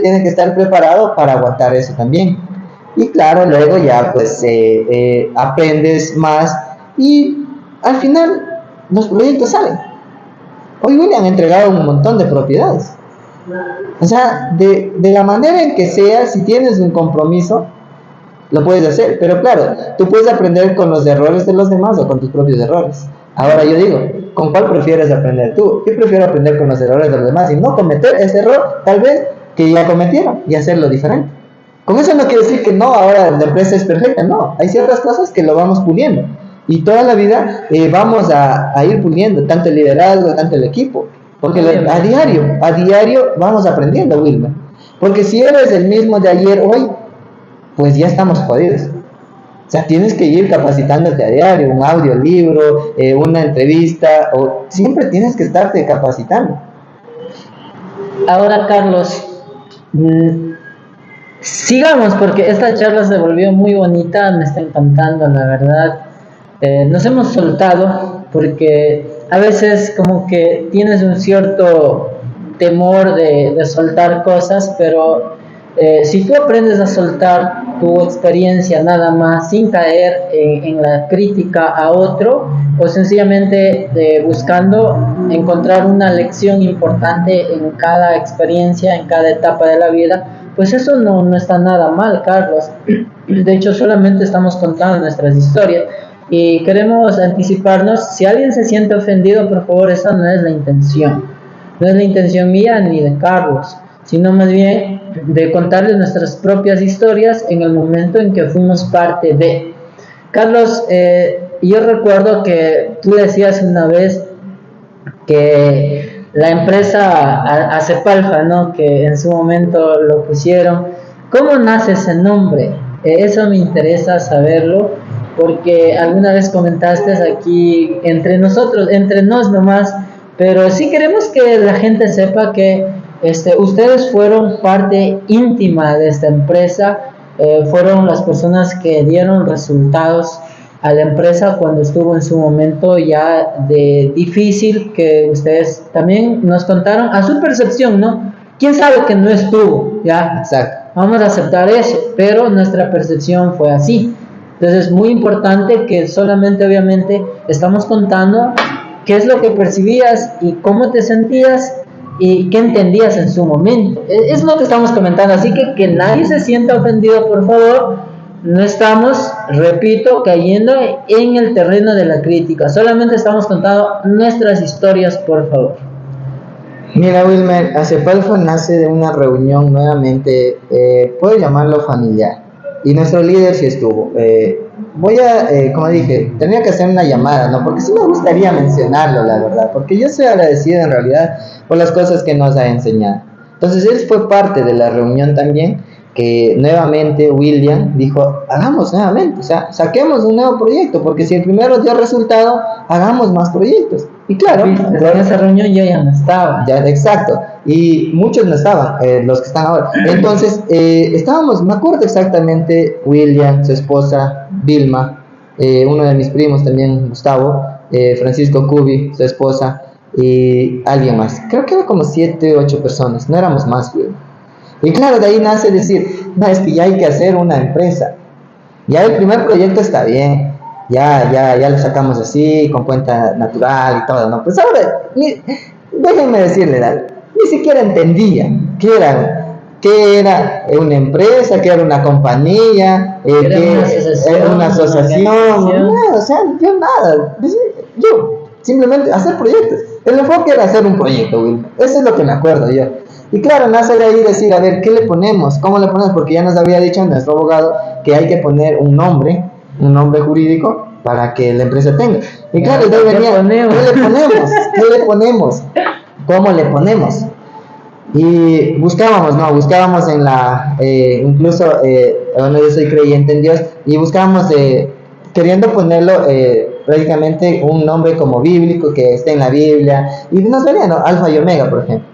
tiene que estar preparado para aguantar eso también. Y claro, luego ya pues aprendes más y al final los proyectos salen. Hoy William ha entregado un montón de propiedades. O sea, de la manera en que sea, si tienes un compromiso, lo puedes hacer. Pero claro, tú puedes aprender con los errores de los demás o con tus propios errores. Ahora yo digo, ¿con cuál prefieres aprender tú? Yo prefiero aprender con los errores de los demás y no cometer ese error, tal vez, que ya cometieron y hacerlo diferente. Con eso no quiere decir que no, ahora la empresa es perfecta, no. Hay ciertas cosas que lo vamos puliendo. Y toda la vida vamos a ir puliendo, tanto el liderazgo, tanto el equipo. Porque a diario vamos aprendiendo, Wilmer. Porque si eres el mismo de ayer, hoy, pues ya estamos jodidos. O sea, tienes que ir capacitándote a diario, un audiolibro, una entrevista, o siempre tienes que estarte capacitando. Ahora, Carlos, sigamos porque esta charla se volvió muy bonita, me está encantando, la verdad. Nos hemos soltado porque a veces como que tienes un cierto temor de soltar cosas, pero si tú aprendes a soltar tu experiencia nada más sin caer en la crítica a otro o sencillamente buscando encontrar una lección importante en cada experiencia, en cada etapa de la vida, pues eso no está nada mal, Carlos. De hecho, solamente estamos contando nuestras historias y queremos anticiparnos. Si alguien se siente ofendido, por favor, esa no es la intención. No es la intención mía ni de Carlos, sino más bien de contarles nuestras propias historias en el momento en que fuimos parte de. Carlos, yo recuerdo que tú decías una vez que la empresa Acepalfa, ¿no?, que en su momento lo pusieron. ¿Cómo nace ese nombre? Eso me interesa saberlo, porque alguna vez comentaste aquí entre nosotros, entre nos nomás, pero sí queremos que la gente sepa que ustedes fueron parte íntima de esta empresa, fueron las personas que dieron resultados a la empresa cuando estuvo en su momento ya de difícil, que ustedes también nos contaron a su percepción, ¿no? ¿Quién sabe que no estuvo? Ya, Exacto. Vamos a aceptar eso, pero nuestra percepción fue así. Entonces es muy importante que solamente obviamente estamos contando qué es lo que percibías y cómo te sentías y qué entendías en su momento. Es lo que estamos comentando, así que nadie se sienta ofendido, por favor. No estamos, repito, cayendo en el terreno de la crítica, solamente estamos contando nuestras historias, por favor. Mira, Wilmer, Acepalfa nace de una reunión nuevamente, puedo llamarlo familiar, y nuestro líder sí estuvo. Como dije, tenía que hacer una llamada, ¿no? Porque sí me gustaría mencionarlo, la verdad, porque yo soy agradecido en realidad por las cosas que nos ha enseñado. Entonces él fue parte de la reunión también, que nuevamente William dijo, hagamos nuevamente, o sea, saquemos un nuevo proyecto, porque si el primero dio resultado, hagamos más proyectos. Y claro, en esa reunión yo ya no estaba. Ya, exacto, y muchos no estaban, los que están ahora. Entonces, estábamos, me acuerdo exactamente, William, su esposa, Vilma, uno de mis primos también, Gustavo, Francisco Cubi, su esposa, y alguien más. Creo que eran como 7, 8 personas, no éramos más, William. Y claro, de ahí nace decir, no, es que ya hay que hacer una empresa. Ya el primer proyecto está bien, ya lo sacamos así, con cuenta natural y todo, ¿no? Pues ahora, déjenme decirle algo, ni siquiera entendía qué era una empresa, qué era una compañía, era una asociación, no, o sea, yo nada, yo simplemente hacer proyectos. El enfoque era hacer un proyecto, Will. Eso es lo que me acuerdo yo. Y claro, nace de ahí decir, a ver, ¿qué le ponemos? ¿Cómo le ponemos? Porque ya nos había dicho nuestro abogado que hay que poner un nombre jurídico para que la empresa tenga. Y claro, de ahí venía, ¿qué le ponemos? ¿Qué le ponemos? ¿Cómo le ponemos? Y buscábamos en la, incluso, bueno, yo soy creyente en Dios, y buscábamos, queriendo ponerlo, prácticamente un nombre como bíblico, que esté en la Biblia, y nos venía, ¿no? Alfa y Omega, por ejemplo.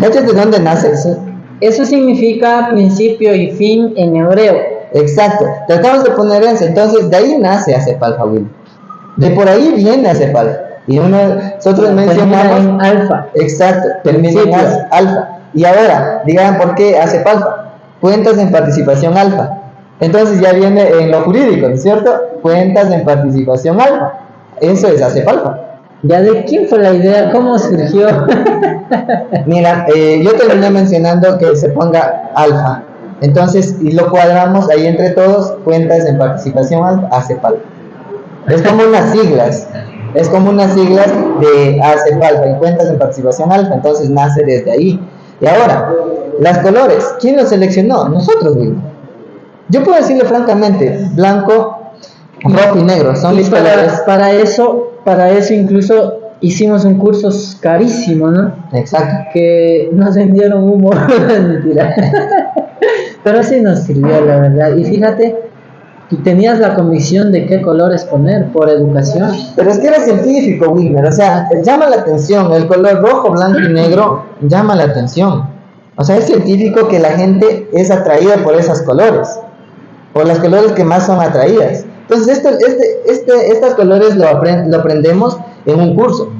¿Cachas de dónde nace eso? Eso significa principio y fin en hebreo. Exacto, tratamos de poner eso, entonces de ahí nace Acepalfa, Will. De por ahí viene Acepalfa. Y nosotros termina mencionamos en alfa. exacto, termina en alfa. Y ahora, digan por qué ACEP alfa, cuentas en participación alfa. Entonces ya viene en lo jurídico, ¿no es cierto? Cuentas en participación alfa. Eso es ACEP alfa. ¿Ya de quién fue la idea? ¿Cómo surgió? Mira, yo terminé mencionando que se ponga alfa. Entonces, y lo cuadramos ahí entre todos, cuentas en participación alfa, ACEP alfa. Es como unas siglas. Es como unas siglas de ACEP alfa y cuentas en participación alfa. Entonces nace desde ahí. Y ahora, las colores, ¿quién los seleccionó? Nosotros, güey. Yo puedo decirlo francamente, blanco, rojo y negro son mis colores. Para eso incluso hicimos un curso carísimo, ¿no? Exacto. Que nos vendieron humo, mentira. Pero sí nos sirvió, la verdad. Y fíjate, tú tenías la convicción de qué colores poner por educación. Pero es que era científico, Wilmer, o sea, llama la atención, el color rojo, blanco y negro llama la atención. O sea, es científico que la gente es atraída por esos colores, por los colores que más son atraídas. Entonces, estos colores lo aprendemos en un curso,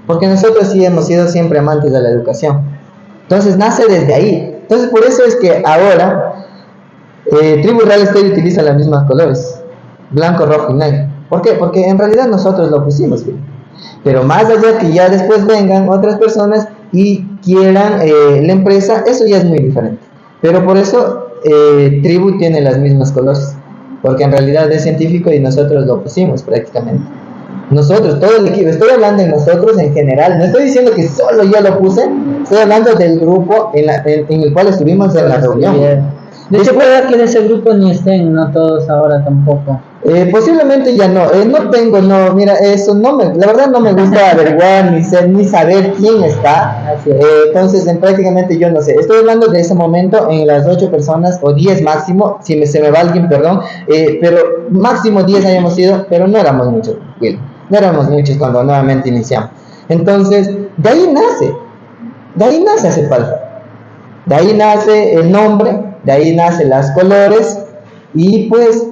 porque nosotros sí hemos sido siempre amantes de la educación. Entonces, nace desde ahí. Entonces, por eso es que ahora Tribu Real Estate utiliza los mismos colores, blanco, rojo y negro. ¿Por qué? Porque en realidad nosotros lo pusimos, ¿sí? Pero más allá que ya después vengan otras personas y quieran la empresa, eso ya es muy diferente. Pero por eso Tribu tiene los mismos colores, porque en realidad es científico y nosotros lo pusimos prácticamente. Nosotros, todo el equipo, estoy hablando de nosotros en general, no estoy diciendo que solo yo lo puse, estoy hablando del grupo en el cual estuvimos en la reunión. De hecho, puede que de ese grupo ni estén, no todos ahora tampoco. Posiblemente ya no, mira, eso la verdad no me gusta averiguar ni saber quién está. Entonces prácticamente yo no sé, estoy hablando de ese momento en las 8 personas o 10 máximo, si se me va alguien, perdón, pero máximo 10 hayamos sido, pero no éramos muchos, Will, no éramos muchos cuando nuevamente iniciamos. Entonces, de ahí nace ACEP alfa, de ahí nace el nombre, de ahí nacen los colores y pues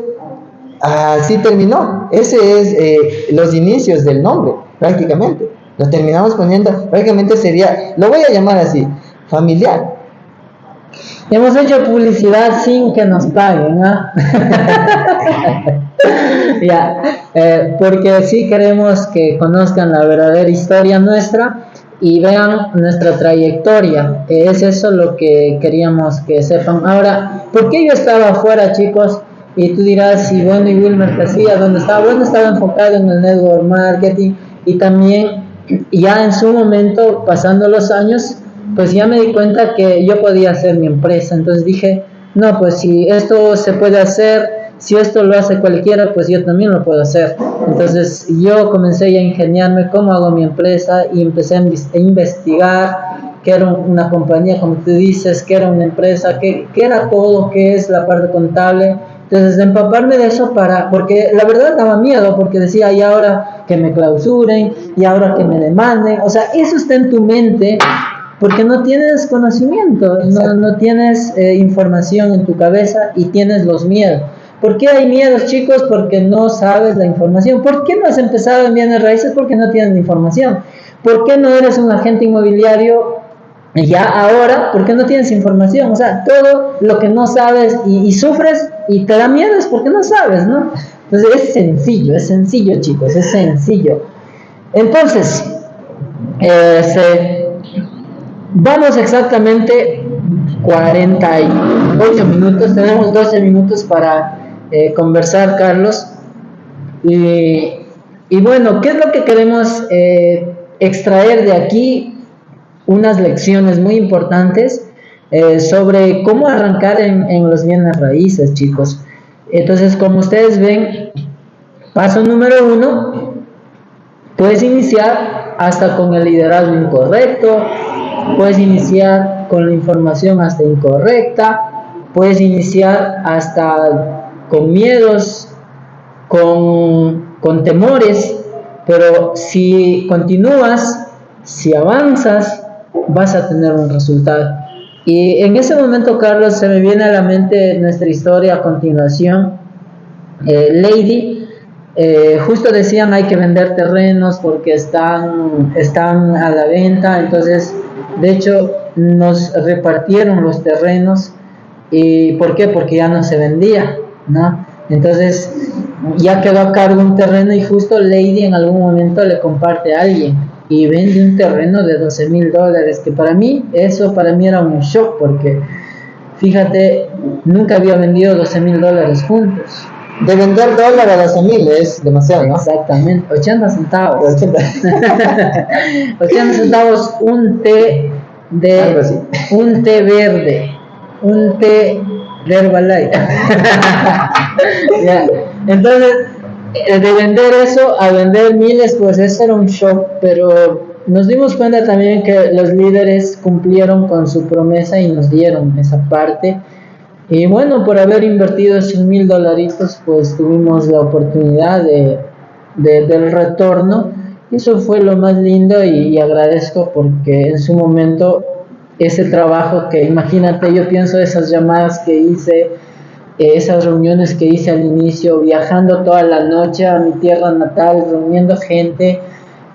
así terminó. Ese es los inicios del nombre, prácticamente. Lo terminamos poniendo, prácticamente sería, lo voy a llamar así, familiar. Hemos hecho publicidad sin que nos paguen, ¿no? Ya, porque sí queremos que conozcan la verdadera historia nuestra y vean nuestra trayectoria. Es eso lo que queríamos que sepan. Ahora, ¿por qué yo estaba afuera, chicos? Y tú dirás, y bueno, y Wilmer, ¿qué hacía? ¿Dónde estaba? Bueno, estaba enfocado en el network marketing y también ya en su momento, pasando los años, pues ya me di cuenta que yo podía hacer mi empresa. Entonces dije, no, pues si esto se puede hacer, si esto lo hace cualquiera, pues yo también lo puedo hacer. Entonces yo comencé ya a ingeniarme cómo hago mi empresa y empecé a investigar qué era una compañía, como tú dices, qué era una empresa, qué era todo, qué es la parte contable. Entonces, de empaparme de eso porque la verdad daba miedo, porque decía, y ahora que me clausuren, y ahora que me demanden. O sea, eso está en tu mente, porque no tienes conocimiento, no tienes información en tu cabeza y tienes los miedos. ¿Por qué hay miedos, chicos? Porque no sabes la información. ¿Por qué no has empezado en bienes raíces? Porque no tienes información. ¿Por qué no eres un agente inmobiliario ya ahora? Porque no tienes información. O sea, todo lo que no sabes y sufres y te da miedo es porque no sabes, ¿no? Entonces es sencillo, chicos, es sencillo. Entonces, vamos exactamente 48 minutos, tenemos 12 minutos para conversar, Carlos. Y bueno, ¿qué es lo que queremos extraer de aquí? Unas lecciones muy importantes sobre cómo arrancar en los bienes raíces, chicos. Entonces, como ustedes ven, paso número 1, puedes iniciar hasta con el liderazgo incorrecto, puedes iniciar con la información hasta incorrecta, puedes iniciar hasta con miedos, con temores, pero si continúas, si avanzas, vas a tener un resultado. Y en ese momento, Carlos, se me viene a la mente nuestra historia a continuación. Lady justo decían hay que vender terrenos porque están a la venta, entonces de hecho nos repartieron los terrenos. ¿Y por qué? Porque ya no se vendía, ¿no? Entonces ya quedó a cargo un terreno y justo Lady en algún momento le comparte a alguien y vende un terreno de $12,000, que para mí era un shock porque fíjate, nunca había vendido $12,000 juntos. De vender dólar a 12,000 es demasiado, ¿no? Exactamente, 80 centavos. 80. 80 centavos un té Algo así. un té verde, un té de Herbalife. Ya. Entonces, de vender eso a vender miles, pues eso era un shock, pero nos dimos cuenta también que los líderes cumplieron con su promesa y nos dieron esa parte. Y bueno, por haber invertido $100,000, pues tuvimos la oportunidad del retorno. Y eso fue lo más lindo y agradezco porque en su momento ese trabajo que, imagínate, yo pienso esas llamadas que hice, esas reuniones que hice al inicio, viajando toda la noche a mi tierra natal, reuniendo gente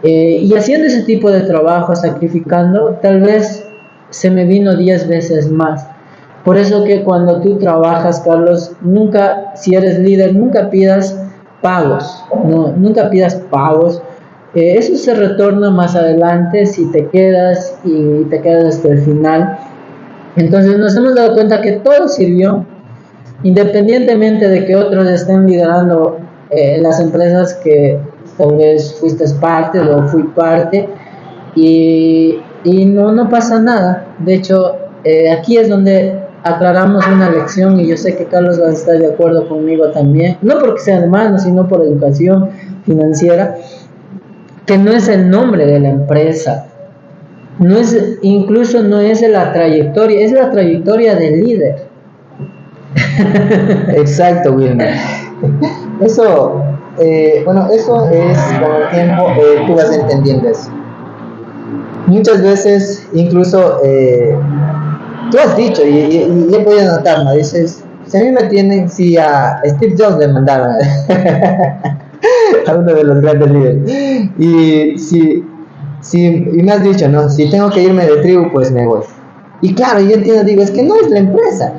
y haciendo ese tipo de trabajo, sacrificando, tal vez se me vino 10 veces más. Por eso que cuando tú trabajas, Carlos, nunca, si eres líder, nunca pidas pagos, no, nunca pidas pagos. Eso se retorna más adelante si te quedas y te quedas hasta el final. Entonces nos hemos dado cuenta que todo sirvió, independientemente de que otros estén liderando las empresas que tal vez fuiste parte o fui parte, y no pasa nada. De hecho, aquí es donde aclaramos una lección, y yo sé que Carlos va a estar de acuerdo conmigo también, no porque sea hermano, sino por educación financiera, que no es el nombre de la empresa, incluso no es la trayectoria, es la trayectoria del líder. Exacto, Wilmer. Eso, eso es con el tiempo, tú vas entendiendo eso. Muchas veces, incluso, tú has dicho, y he podido notar, ¿no? Dices, si a mí me tienen, si a Steve Jobs le mandaron a uno de los grandes líderes, y me has dicho, no, si tengo que irme de tribu, pues me voy. Y claro, yo entiendo, digo, es que no es la empresa.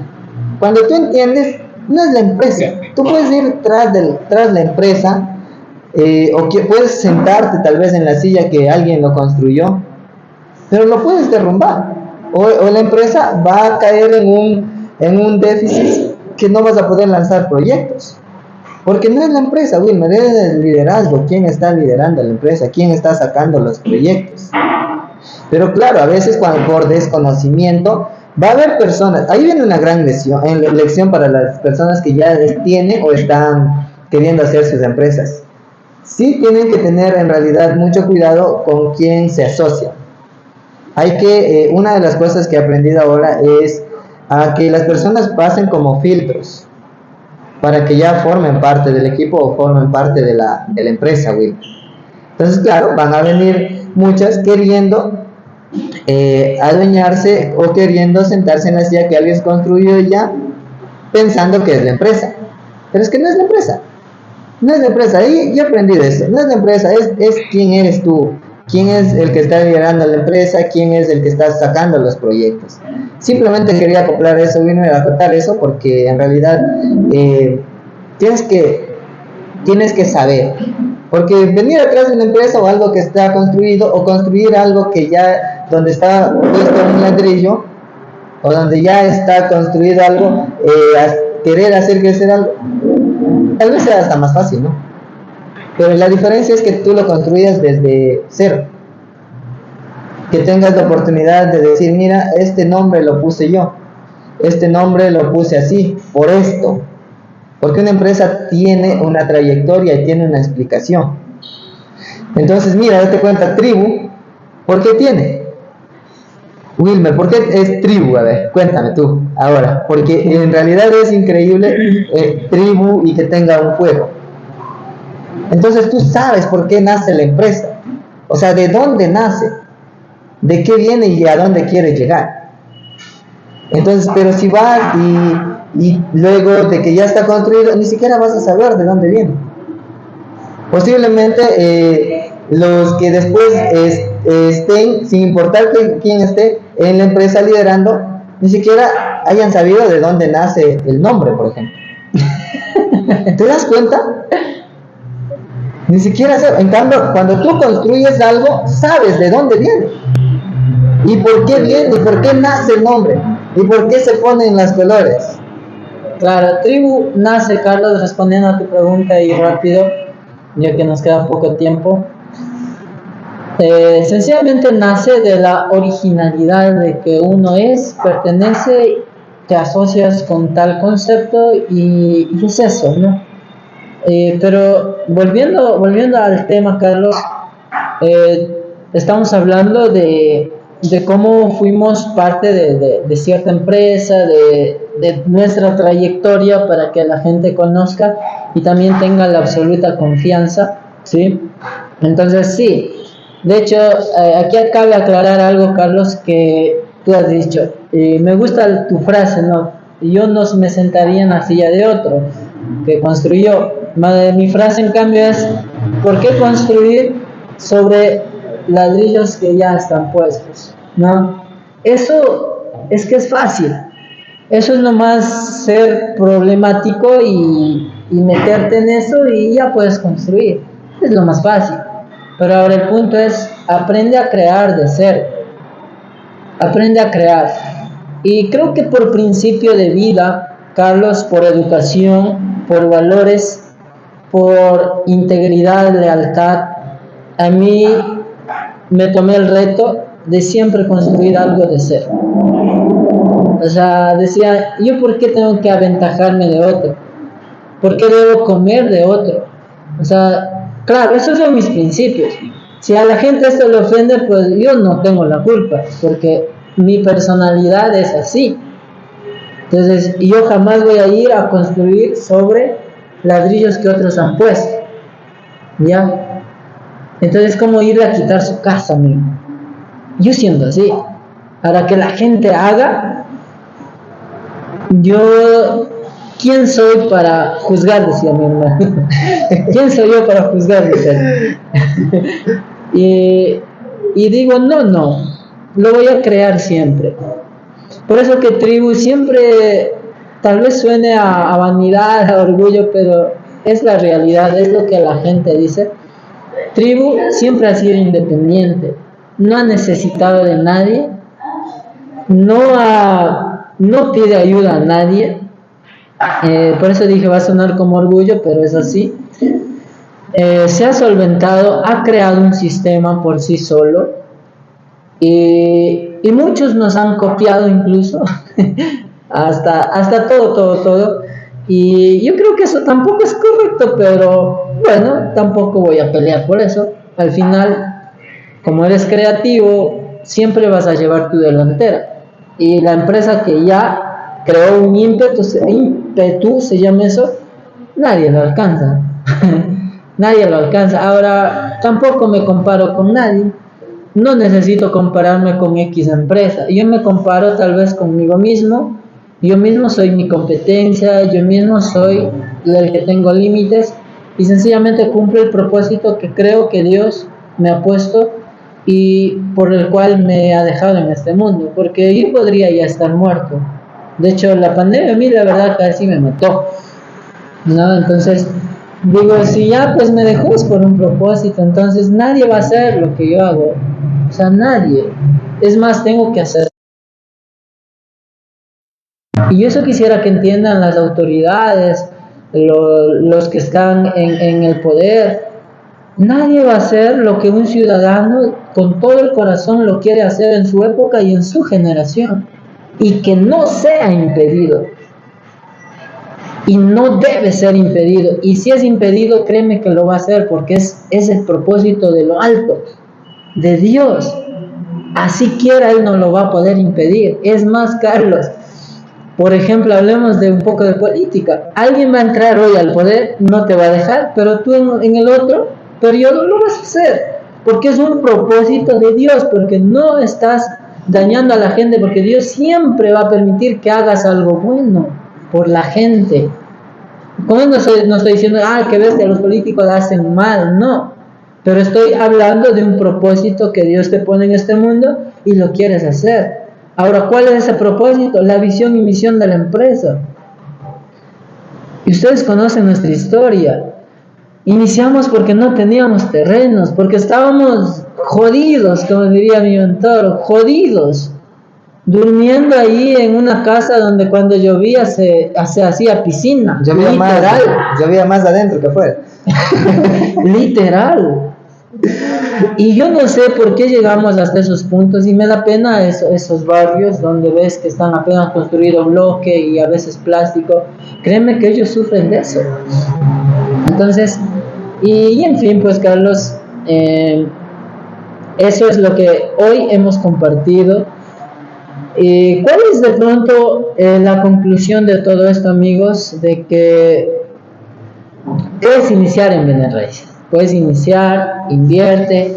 Cuando tú entiendes, no es la empresa. Tú puedes ir tras la empresa, o que puedes sentarte tal vez en la silla que alguien lo construyó, pero lo puedes derrumbar. O la empresa va a caer en un déficit que no vas a poder lanzar proyectos. Porque no es la empresa, Wilmer, es el liderazgo. ¿Quién está liderando la empresa? ¿Quién está sacando los proyectos? Pero claro, a veces por desconocimiento va a haber personas. Ahí viene una gran lección para las personas que ya tienen o están queriendo hacer sus empresas. Sí tienen que tener en realidad mucho cuidado con quién se asocia. Una de las cosas que he aprendido ahora es a que las personas pasen como filtros para que ya formen parte del equipo o formen parte de la empresa, Will. Entonces, claro, van a venir muchas queriendo adueñarse o queriendo sentarse en la silla que alguien construyó ya, pensando que es la empresa. Pero es que no es la empresa. No es la empresa. Y yo aprendí de eso. No es la empresa, es quién eres tú. ¿Quién es el que está liderando la empresa? ¿Quién es el que está sacando los proyectos? Simplemente quería acoplar eso, vine a acotar eso porque en realidad tienes que saber. Porque venir atrás de una empresa o algo que está construido, o construir algo que ya, donde está puesto un ladrillo, o donde ya está construido algo, querer hacer crecer algo, tal vez sea hasta más fácil, ¿no? Pero la diferencia es que tú lo construyas desde cero. Que tengas la oportunidad de decir, mira, este nombre lo puse yo. Este nombre lo puse así, por esto. Porque una empresa tiene una trayectoria y tiene una explicación. Entonces, mira, date cuenta, tribu, ¿por qué tiene? Wilmer, ¿por qué es tribu? A ver, cuéntame tú, ahora. Porque en realidad es increíble tribu y que tenga un fuego. Entonces tú sabes por qué nace la empresa, o sea, de dónde nace, de qué viene y a dónde quiere llegar. Entonces, pero si vas y luego de que ya está construido, ni siquiera vas a saber de dónde viene. Posiblemente los que después estén, sin importar quién esté en la empresa liderando, ni siquiera hayan sabido de dónde nace el nombre, por ejemplo. ¿Te das cuenta? Ni siquiera sé. En cambio, cuando tú construyes algo, sabes de dónde viene. ¿Y por qué viene? ¿Y por qué nace el nombre? ¿Y por qué se ponen los colores? Claro, Tribu nace, Carlos, respondiendo a tu pregunta y rápido, ya que nos queda poco tiempo. Sencillamente nace de la originalidad de que uno pertenece, te asocias con tal concepto y es eso, ¿no? Pero volviendo al tema, Carlos, estamos hablando de cómo fuimos parte de cierta empresa, de nuestra trayectoria para que la gente conozca y también tenga la absoluta confianza, ¿sí? Entonces, sí, de hecho, aquí cabe aclarar algo, Carlos, que tú has dicho. Me gusta tu frase, ¿no? Yo no me sentaría en la silla de otro que construyó. Mi frase, en cambio, es: ¿por qué construir sobre ladrillos que ya están puestos? ¿No? Eso es que es fácil. Eso es nomás ser problemático y meterte en eso y ya puedes construir. Es lo más fácil. Pero ahora el punto es: aprende a crear de cero. Aprende a crear. Y creo que por principio de vida, Carlos, por educación, por valores, por integridad, lealtad, a mí me tomé el reto de siempre construir algo de cero. O sea, decía, ¿yo por qué tengo que aventajarme de otro? ¿Por qué debo comer de otro? O sea, claro, esos son mis principios. Si a la gente esto le ofende, pues yo no tengo la culpa, porque mi personalidad es así. Entonces, yo jamás voy a ir a construir sobre ladrillos que otros han puesto. ¿Ya? Entonces, ¿cómo irle a quitar su casa, amigo? Yo siendo así. Ahora que la gente haga, yo... ¿Quién soy para juzgar? Decía mi hermano. ¿Quién soy yo para juzgar? y digo, no, lo voy a crear siempre. Por eso que Tribu siempre, tal vez suene a vanidad, a orgullo, pero es la realidad, es lo que la gente dice. Tribu siempre ha sido independiente, no ha necesitado de nadie, no pide ayuda a nadie. Por eso dije, va a sonar como orgullo, pero es así. Se ha solventado, ha creado un sistema por sí solo y muchos nos han copiado incluso hasta todo, y yo creo que eso tampoco es correcto, pero bueno, tampoco voy a pelear por eso. Al final, como eres creativo, siempre vas a llevar tu delantera, y la empresa que ya creó un ímpetu, se llama eso, nadie lo alcanza. Nadie lo alcanza. Ahora, tampoco me comparo con nadie. No necesito compararme con X empresa. Yo me comparo tal vez conmigo mismo. Yo mismo soy mi competencia. Yo mismo soy el que tengo límites. Y sencillamente cumplo el propósito que creo que Dios me ha puesto y por el cual me ha dejado en este mundo. Porque yo podría ya estar muerto. De hecho, la pandemia a mí la verdad casi me mató, ¿no? Entonces, digo, si ya pues me dejó es por un propósito, entonces nadie va a hacer lo que yo hago. O sea, nadie. Es más, tengo que hacer. Y eso quisiera que entiendan las autoridades, los que están en el poder. Nadie va a hacer lo que un ciudadano con todo el corazón lo quiere hacer en su época y en su generación. Y que no sea impedido. Y no debe ser impedido. Y si es impedido, créeme que lo va a hacer, porque es el propósito de lo alto, de Dios. Así quiera, Él no lo va a poder impedir. Es más, Carlos, por ejemplo, hablemos de un poco de política. Alguien va a entrar hoy al poder, no te va a dejar, pero tú en el otro periodo lo vas a hacer, porque es un propósito de Dios, porque no estás dañando a la gente, porque Dios siempre va a permitir que hagas algo bueno por la gente. No estoy diciendo, que ves que los políticos hacen mal, no. Pero estoy hablando de un propósito que Dios te pone en este mundo y lo quieres hacer. Ahora, ¿cuál es ese propósito? La visión y misión de la empresa. Y ustedes conocen nuestra historia. Iniciamos porque no teníamos terrenos, porque estábamos jodidos, como diría mi mentor, jodidos. Durmiendo ahí en una casa donde cuando llovía se hacía piscina. Llovía más adentro que afuera. Literal. Y yo no sé por qué llegamos hasta esos puntos y me da pena esos barrios donde ves que están apenas construido bloque y a veces plástico. Créeme que ellos sufren de eso. Entonces, y en fin, pues Carlos, eso es lo que hoy hemos compartido. ¿Cuál es de pronto la conclusión de todo esto, amigos? De que puedes iniciar en bienes raíces. Puedes iniciar, invierte,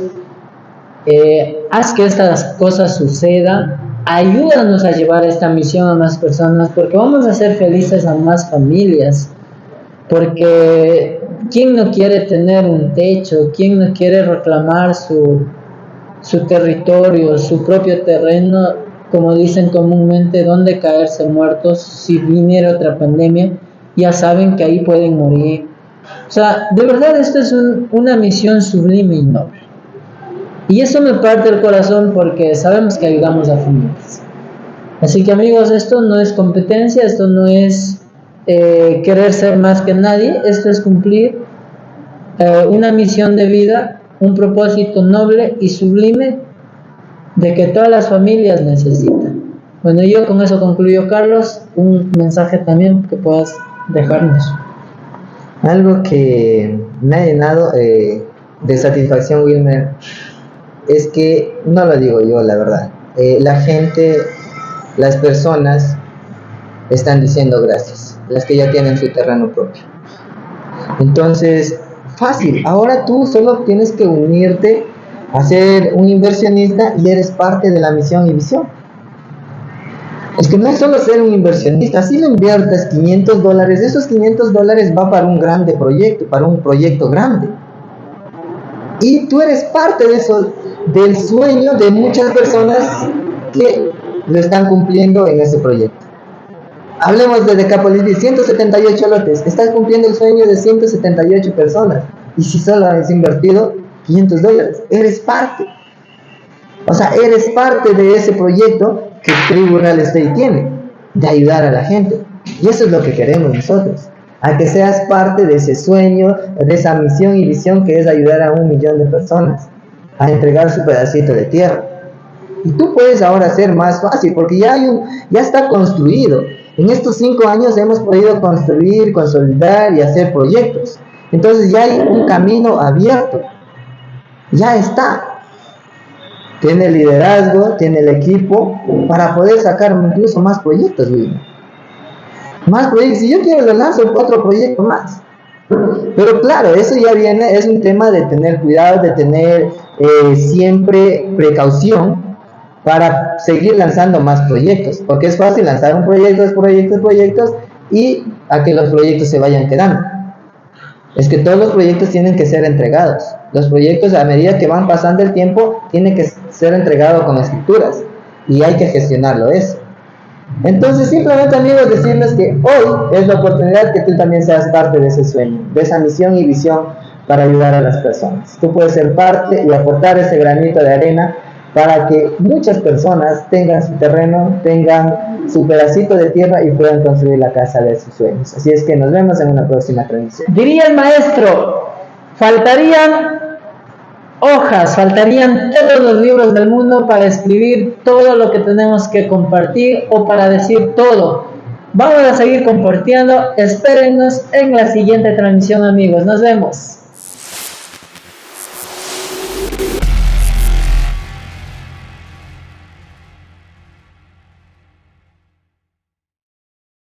haz que estas cosas sucedan, ayúdanos a llevar esta misión a más personas, porque vamos a hacer felices a más familias, porque ¿quién no quiere tener un techo? ¿Quién no quiere reclamar su territorio, su propio terreno, como dicen comúnmente, donde caerse muertos si viniera otra pandemia? Ya saben que ahí pueden morir. O sea, de verdad esto es una misión sublime y noble. Y eso me parte el corazón porque sabemos que ayudamos a familias. Así que amigos, esto no es competencia, esto no es querer ser más que nadie, esto es cumplir una misión de vida, un propósito noble y sublime de que todas las familias necesitan. Bueno, yo con eso concluyo, Carlos. Un mensaje también que puedas dejarnos. Algo que me ha llenado de satisfacción, Wilmer, es que, no lo digo yo, la verdad, la gente, las personas están diciendo gracias, las que ya tienen su terreno propio. Entonces, fácil, ahora tú solo tienes que unirte a ser un inversionista y eres parte de la misión y visión. Es que no es solo ser un inversionista, si le inviertes $500, esos $500 va para un grande proyecto, para un proyecto grande. Y tú eres parte de eso, del sueño de muchas personas que lo están cumpliendo en ese proyecto. Hablemos de Decapolis, 178 lotes, estás cumpliendo el sueño de 178 personas. Y si solo has invertido $500, eres parte. O sea, eres parte de ese proyecto que Tribu Real Estate tiene, de ayudar a la gente. Y eso es lo que queremos nosotros, a que seas parte de ese sueño, de esa misión y visión que es ayudar a 1 millón de personas a entregar su pedacito de tierra. Y tú puedes ahora hacer más fácil, porque ya está construido. En estos 5 años hemos podido construir, consolidar y hacer proyectos. Entonces ya hay un camino abierto. Ya está. Tiene el liderazgo, tiene el equipo para poder sacar incluso más proyectos, Wilmer. Más proyectos. Si yo quiero, le lanzo 4 proyectos más. Pero claro, eso ya viene, es un tema de tener cuidado, de tener siempre precaución para seguir lanzando más proyectos. Porque es fácil lanzar un proyecto, proyectos y a que los proyectos se vayan quedando. Es que todos los proyectos tienen que ser entregados. Los proyectos, a medida que van pasando el tiempo, tienen que ser entregados con escrituras. Y hay que gestionarlo eso. Entonces, simplemente, amigos, decirles que hoy es la oportunidad que tú también seas parte de ese sueño, de esa misión y visión para ayudar a las personas. Tú puedes ser parte y aportar ese granito de arena para que muchas personas tengan su terreno, tengan su pedacito de tierra y puedan construir la casa de sus sueños. Así es que nos vemos en una próxima transmisión. Diría el maestro, faltarían hojas, faltarían todos los libros del mundo para escribir todo lo que tenemos que compartir o para decir todo. Vamos a seguir compartiendo. Espérennos en la siguiente transmisión, amigos. Nos vemos.